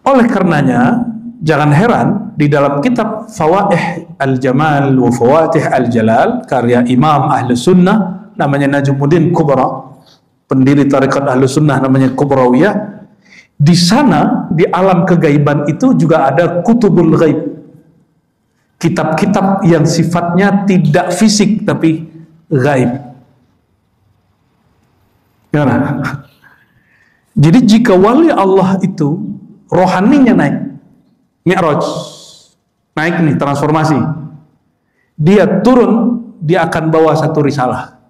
Oleh karenanya, jangan heran di dalam kitab Fawaih Al-Jamal wa Fawatih Al-Jalal karya Imam Ahlu Sunnah namanya Najmuddin Kubra, pendiri tarekat Ahlu Sunnah namanya Kubrawiyah. Di sana di alam kegaiban itu juga ada kutubul ghaib, kitab-kitab yang sifatnya tidak fisik tapi gaib. Gimana? Jadi jika wali Allah itu rohaninya naik, Mi'raj, naik nih, transformasi, dia turun, dia akan bawa satu risalah.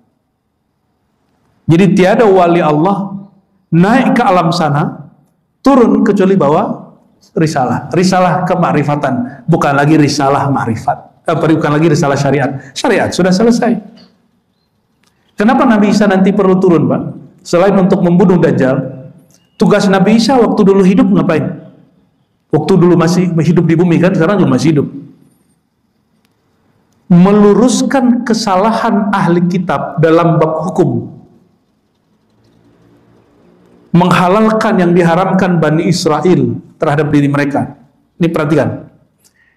Jadi tiada wali Allah naik ke alam sana, turun kecuali bawa risalah, risalah kemakrifatan, bukan lagi risalah makrifat, bukan lagi risalah syariat. Syariat sudah selesai. Kenapa Nabi Isa nanti perlu turun, Pak? Selain untuk membunuh Dajjal, tugas Nabi Isa waktu dulu hidup ngapain? Waktu dulu masih hidup di bumi kan, sekarang juga masih hidup. Meluruskan kesalahan ahli kitab dalam bab hukum. Menghalalkan yang diharamkan Bani Israel terhadap diri mereka. Ini perhatikan.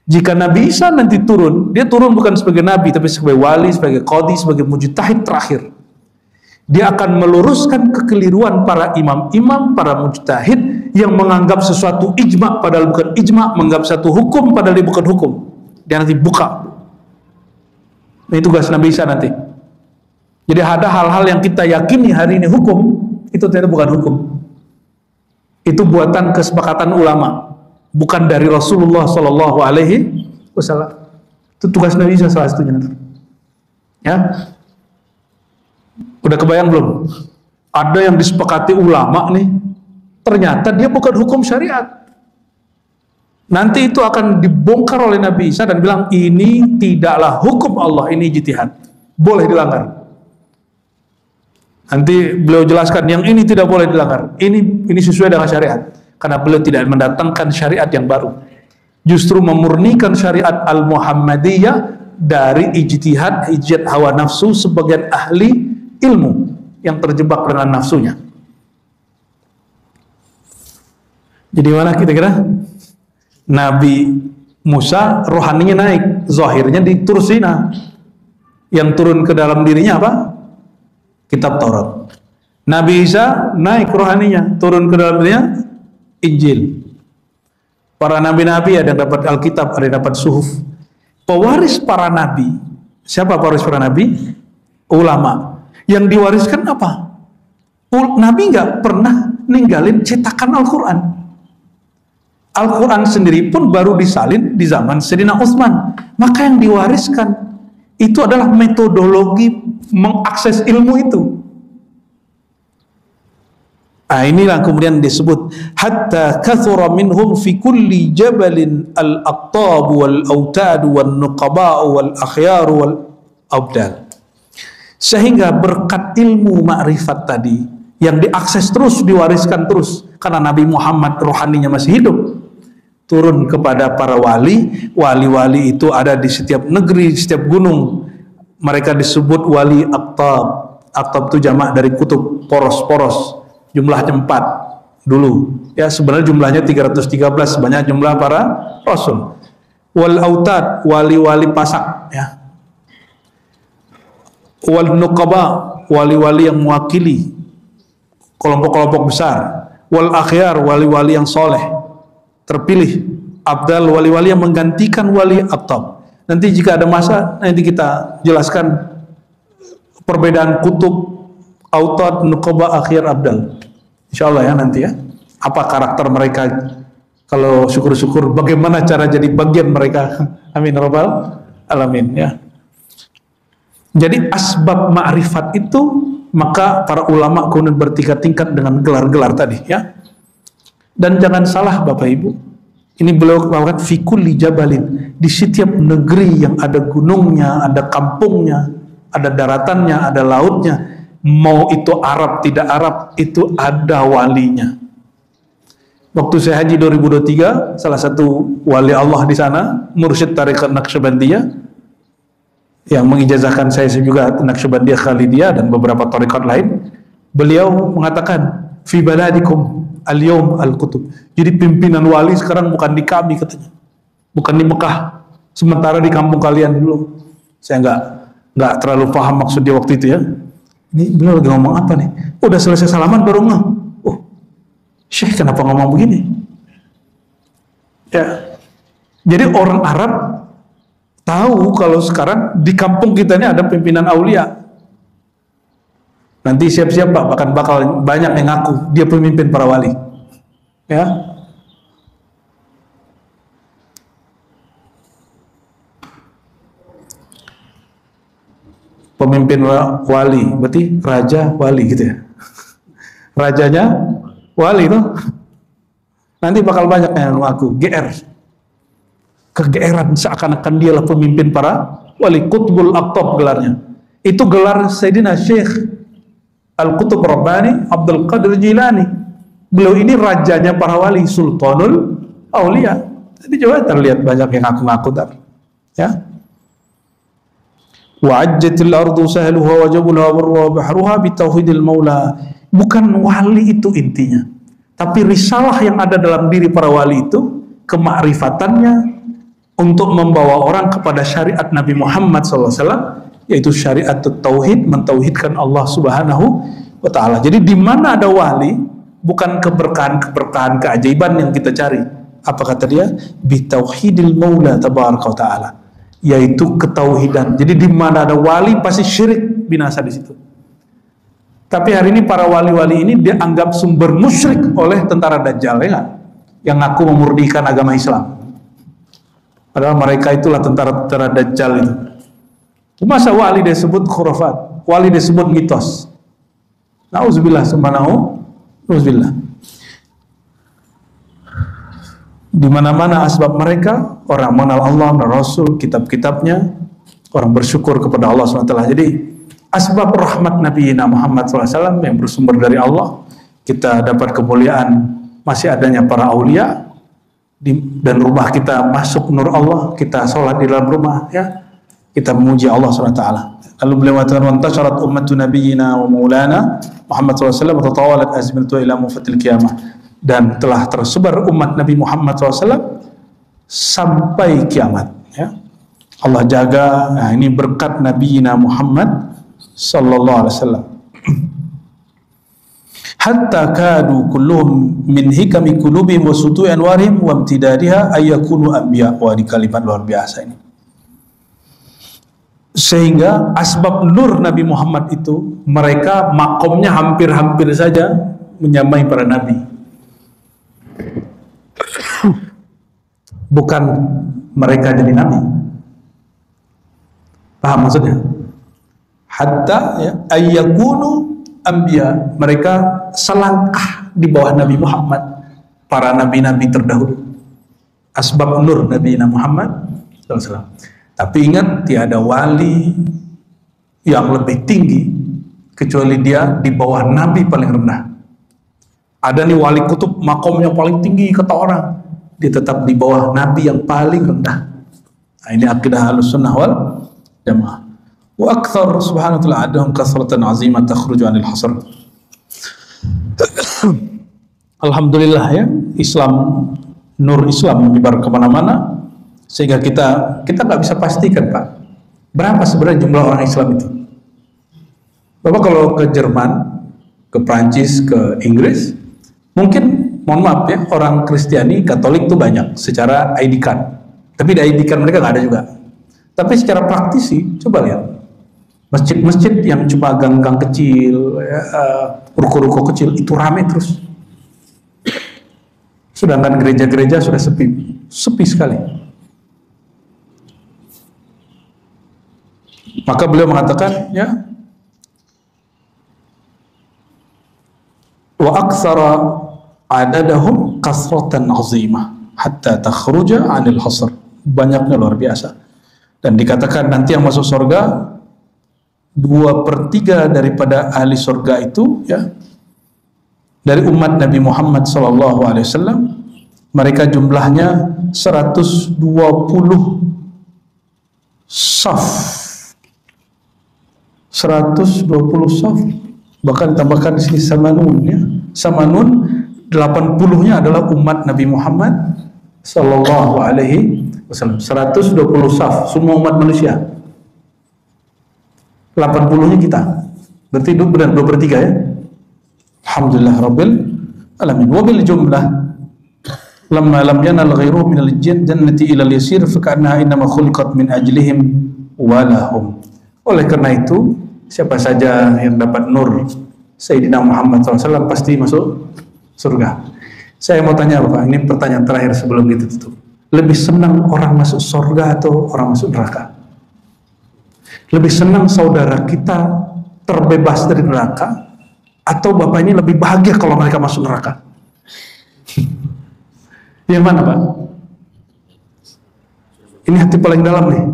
Jika Nabi Isa nanti turun, dia turun bukan sebagai Nabi, tapi sebagai wali, sebagai qadhi, sebagai mujtahid terakhir. Dia akan meluruskan kekeliruan para imam-imam, para mujtahid yang menganggap sesuatu ijma padahal bukan ijma, menganggap satu hukum padahal dia bukan hukum. Dia nanti buka. Ini tugas Nabi Isa nanti. Jadi ada hal-hal yang kita yakini hari ini hukum, itu ternyata bukan hukum. Itu buatan kesepakatan ulama, bukan dari Rasulullah Shallallahu Alaihi Wasallam. Itu tugas Nabi Isa salah satunya. Ya, udah kebayang belum? Ada yang disepakati ulama nih, ternyata dia bukan hukum syariat. Nanti itu akan dibongkar oleh Nabi Isa dan bilang ini tidaklah hukum Allah, ini ijtihad, boleh dilanggar. Nanti beliau jelaskan yang ini tidak boleh dilanggar, ini sesuai dengan syariat, karena beliau tidak mendatangkan syariat yang baru, justru memurnikan syariat al-Muhammadiyah dari ijtihad hawa nafsu sebagian ahli ilmu yang terjebak dengan nafsunya. Jadi mana kira-kira? Nabi Musa rohaninya naik, zahirnya di Tur Sina. Yang turun ke dalam dirinya apa? Kitab Taurat. Nabi Isa naik rohaninya, turun ke dalam dirinya Injil. Para nabi-nabi ada yang dapat Alkitab, ada yang dapat suhuf. Pewaris para nabi, siapa pewaris para nabi? Ulama. Yang diwariskan apa? Nabi nggak pernah ninggalin cetakan Al-Quran. Al-Quran sendiri pun baru disalin di zaman Sayyidina Utsman. Maka yang diwariskan itu adalah metodologi mengakses ilmu itu. Nah, inilah kemudian disebut hatta kathura minhum fi kulli jabalin al-aqtab wal autad wal nuqaba wal akhyar wal abdal. Sehingga berkat ilmu makrifat tadi yang diakses terus, diwariskan terus, karena Nabi Muhammad rohaninya masih hidup, turun kepada para wali. Wali-wali itu ada di setiap negeri, di setiap gunung. Mereka disebut wali aqtab. Aqtab itu jamak dari kutub, poros-poros, jumlahnya 4, dulu. Ya, sebenarnya jumlahnya 313, banyak jumlah para rasul. Wal autad, wali-wali pasak, ya. Wal nuqaba, wali-wali yang mewakili kelompok-kelompok besar. Wal akhyar, wali-wali yang soleh, terpilih. Abdal, wali-wali yang menggantikan wali aktab. Nanti jika ada masa, nanti kita jelaskan perbedaan kutub, autad, nuqaba, akhyar, abdal. Insyaallah ya nanti ya. Apa karakter mereka? Kalau syukur-syukur, bagaimana cara jadi bagian mereka? Amin rabbal alamin ya. Jadi asbab ma'rifat itu, maka para ulama kemudian bertingkat-tingkat dengan gelar-gelar tadi ya. Dan jangan salah Bapak Ibu, ini beliau katakan fi kulli jabalin, di setiap negeri yang ada gunungnya, ada kampungnya, ada daratannya, ada lautnya, mau itu Arab tidak Arab, itu ada walinya. Waktu saya haji 2023, salah satu wali Allah di sana, mursyid Tariqat Naqsyabandiyah, yang mengijazahkan saya juga Naqsyabandiyah Khalidiyah dan beberapa tariqat lain, beliau mengatakan fi baladikum al-yawm al-kutub. Jadi pimpinan wali sekarang bukan di kami katanya, bukan di Mekah, sementara di kampung kalian dulu. Saya nggak terlalu paham maksud dia waktu itu ya. Ini beliau lagi ngomong apa nih? Udah selesai salaman baru ngeh. Oh, Syekh kenapa ngomong begini? Ya, jadi orang Arab tahu kalau sekarang di kampung kita ini ada pimpinan aulia. Nanti siap-siap Pak, bakal banyak yang ngaku dia pemimpin para wali. Ya. Pemimpin wali, berarti raja wali gitu ya. Rajanya wali itu. Nanti bakal banyak yang ngaku GR. Kegeeran seakan-akan dialah pemimpin para wali, Qutbul Aqtab gelarnya. Itu gelar Sayyidina Syekh Al-Qutub Rabbani Abdul Qadir Jilani. Beliau ini rajanya para wali, Sultanul Aulia. Jadi coba terlihat banyak yang ngaku-ngaku dar. Ya. Wa'ajjatil ardu sahluha wa jabuluha wa bahruha bitauhidil maula. Bukan wali itu intinya, tapi risalah yang ada dalam diri para wali itu, kemakrifatannya untuk membawa orang kepada syariat Nabi Muhammad SAW, yaitu syariat tauhid, mentauhidkan Allah Subhanahu wa ta'ala. Jadi di mana ada wali, bukan keberkahan, keajaiban yang kita cari. Apa kata dia? Bitauhidil maula tabaraka wa ta'ala, yaitu ketauhidan. Jadi di mana ada wali pasti syirik binasa di situ. Tapi hari ini para wali-wali ini dianggap sumber musyrik oleh tentara Dajjal ya, yang ngaku memurnikan agama Islam. Padahal mereka itulah tentara Dajjal itu. Masa wali disebut khurafat, wali disebut mitos. Nauzubillah subhanahu nauzubillah. Di mana-mana asbab mereka, orang mengenal Allah dan Rasul, kitab-kitabnya, orang bersyukur kepada Allah SWT. Jadi asbab rahmat Nabi Muhammad SAW yang bersumber dari Allah, kita dapat kemuliaan masih adanya para aulia, dan rumah kita masuk nur Allah, kita sholat di dalam rumah ya, kita memuji Allah SWT. Lalu beliau mengatakan wantasharat ummatu nabiyina wa maulana Muhammad SAW wa tatawalat azmatu ila mufatil qiyamah, dan telah tersebar umat Nabi Muhammad SAW sampai kiamat ya. Allah jaga. Nah, ini berkat nabiyina Muhammad sallallahu alaihi wasallam. Hatta kadu kulluhum min hikami qulubihim wa sutu'i anwarihim wa imtidadiha ayyakunu anbiya. Wah, di kalimat luar biasa ini. Sehingga asbab nur Nabi Muhammad itu, mereka makomnya hampir-hampir saja menyamai para nabi. Bukan mereka jadi nabi. Paham maksudnya? Hatta ya, ayyakunu anbiya, mereka selangkah di bawah Nabi Muhammad, para nabi-nabi terdahulu. Asbab nur Nabi Muhammad SAW. Tapi ingat, tiada wali yang lebih tinggi kecuali dia di bawah nabi paling rendah. Ada nih wali kutub makomnya paling tinggi kata orang, dia tetap di bawah nabi yang paling rendah. Nah, ini akidah Ahlussunnah wal Jamaah. Wa akthar subhanahu wa ta'ala adahum kasratan azimah takhruju anil hasr. alhamdulillah ya, Islam, nur Islam menyebar kemana-mana, sehingga kita nggak bisa pastikan Pak, berapa sebenarnya jumlah orang Islam itu. Bapak kalau ke Jerman, ke Prancis, ke Inggris, mungkin mohon maaf ya, orang Kristiani, Katolik itu banyak secara ID card, tapi di ID card mereka nggak ada juga. Tapi secara praktis sih, coba lihat masjid-masjid yang cuma gang-gang kecil, ya, ruko-ruko kecil itu ramai terus. Sedangkan gereja-gereja sudah sepi sekali. Maka beliau mengatakan, ya, wa aktsara adadahum kasratan azimah hatta takhruja 'anil hasr. Banyaknya luar biasa. Dan dikatakan nanti yang masuk surga 2/3 daripada ahli surga itu ya dari umat Nabi Muhammad SAW, mereka jumlahnya 120 saf, 120 saf, bahkan tambahkan di sini samanun ya, samanun 80-nya adalah umat Nabi Muhammad SAW. 120 saf, semua umat manusia. 80-nya kita. Berarti itu benar 2/3 ya. Alhamdulillah Rabbil Alamin. Wabil jumlah lamma lam yanal ghairu minal jannati ilal yasir faka'annaha innama khuliqat min ajlihim walahum. Oleh karena itu, siapa saja yang dapat nur Sayyidina Muhammad SAW pasti masuk surga. Saya mau tanya Bapak, ini pertanyaan terakhir sebelum kita tutup. Lebih senang orang masuk surga atau orang masuk neraka? Lebih senang saudara kita terbebas dari neraka, atau Bapak ini lebih bahagia kalau mereka masuk neraka? Yang mana Pak? Ini hati paling dalam nih.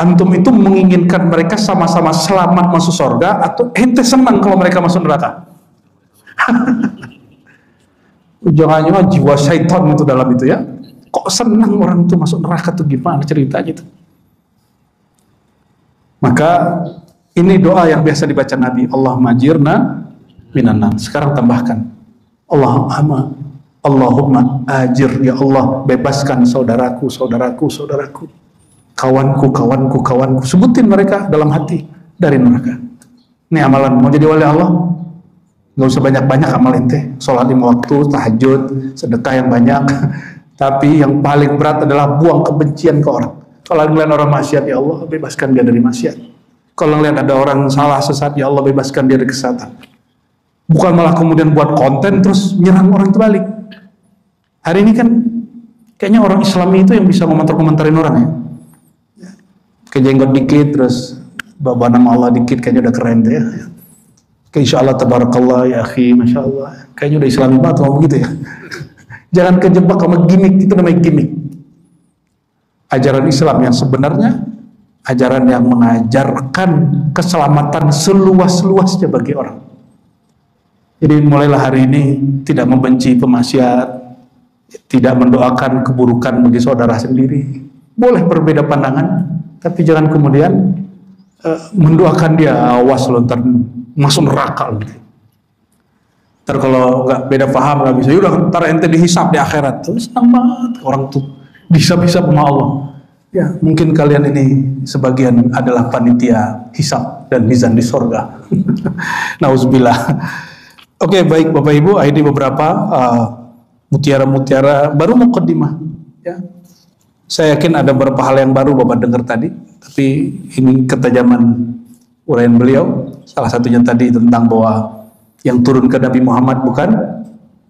Antum itu menginginkan mereka sama-sama selamat masuk surga, atau ente senang kalau mereka masuk neraka? Jangan-jangan jiwa syaitan itu dalam itu ya. Kok senang orang itu masuk neraka tuh, gimana ceritanya itu? Maka ini doa yang biasa dibaca Nabi, Allahumma ajirna minan nar. Sekarang tambahkan, Allahumma ajir, ya Allah bebaskan saudaraku, kawanku. Sebutin mereka dalam hati dari neraka. Ini amalan, mau jadi wali Allah, nggak usah banyak-banyak amal ente, sholat 5 waktu, tahajud, sedekah yang banyak. Tapi yang paling berat adalah buang kebencian ke orang. Kalau ngeliat orang maksiat, ya Allah bebaskan dia dari maksiat. Kalau ngeliat ada orang salah sesat, ya Allah bebaskan dia dari kesesatan. Bukan malah kemudian buat konten terus nyerang orang terbalik. Hari ini kan kayaknya orang Islami itu yang bisa komentar-komentarin orang ya. Kejenggot dikit terus bawa nama Allah dikit, kayaknya udah keren deh ya. Kayak insya Allah tabarakallah ya akhi, masya Allah. Kayaknya udah Islami banget ngomong begitu ya. Jangan kejebak sama gimmick, itu namanya gimmick. Ajaran Islam yang sebenarnya ajaran yang mengajarkan keselamatan seluas-luasnya bagi orang. Jadi mulailah hari ini tidak membenci pemaksiat, tidak mendoakan keburukan bagi saudara sendiri. Boleh berbeda pandangan, tapi jangan kemudian mendoakan dia, awas lo ntar masuk neraka gitu. Ntar kalau nggak beda paham nggak bisa, yaudah ntar ente dihisap di akhirat. Terus senang banget orang tuh bisa-bisa sama Allah. Ya mungkin kalian ini sebagian adalah panitia hisap dan mizan di sorga. Nauzubillah. Oke, baik Bapak Ibu, ini beberapa mutiara-mutiara baru muqaddimah ya. Saya yakin ada beberapa hal yang baru Bapak dengar tadi, tapi ini ketajaman uraian beliau. Salah satunya tadi tentang bahwa yang turun ke Nabi Muhammad bukan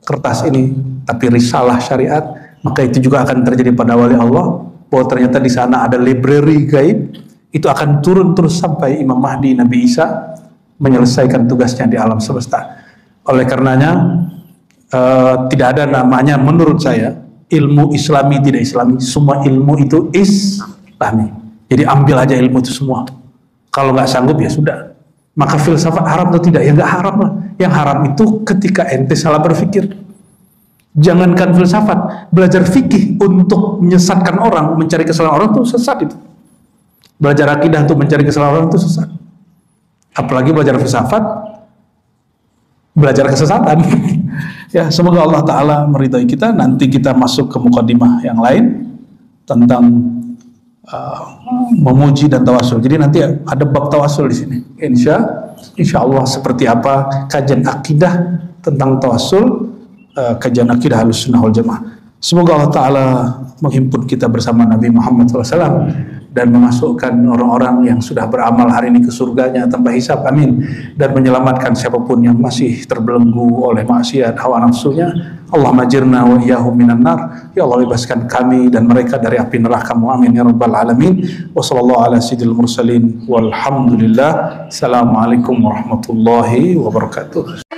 kertas ini, tapi risalah syariat. Maka itu juga akan terjadi pada wali Allah, bahwa ternyata di sana ada library gaib, itu akan turun terus sampai Imam Mahdi Nabi Isa menyelesaikan tugasnya di alam semesta. Oleh karenanya tidak ada namanya menurut saya ilmu Islami tidak Islami, semua ilmu itu Islami. Jadi ambil aja ilmu itu semua. Kalau nggak sanggup ya sudah. Maka filsafat haram atau tidak? Ya nggak haram lah. Yang haram itu ketika ente salah berpikir. Jangankan filsafat, belajar fikih untuk menyesatkan orang, mencari kesalahan orang itu sesat itu. Belajar akidah untuk mencari kesalahan orang itu sesat. Apalagi belajar filsafat, belajar kesesatan. Ya, semoga Allah Ta'ala meridai kita. Nanti kita masuk ke mukadimah yang lain tentang memuji dan tawasul. Jadi nanti ada bab tawasul di sini. Insya Allah seperti apa kajian akidah tentang tawasul, kajian akidah Ahlussunnah wal Jamaah. Semoga Allah Ta'ala menghimpun kita bersama Nabi Muhammad SAW dan memasukkan orang-orang yang sudah beramal hari ini ke surganya tanpa hisab, amin, dan menyelamatkan siapapun yang masih terbelenggu oleh maksiat hawa nafsunya. Allah majirna wa iyyahum minan nar, ya Allah bebaskan kami dan mereka dari api neraka-Mu, amin ya rabbal alamin. Wa sallallahu ala sayyidil mursalin walhamdulillah. Assalamualaikum warahmatullahi wabarakatuh.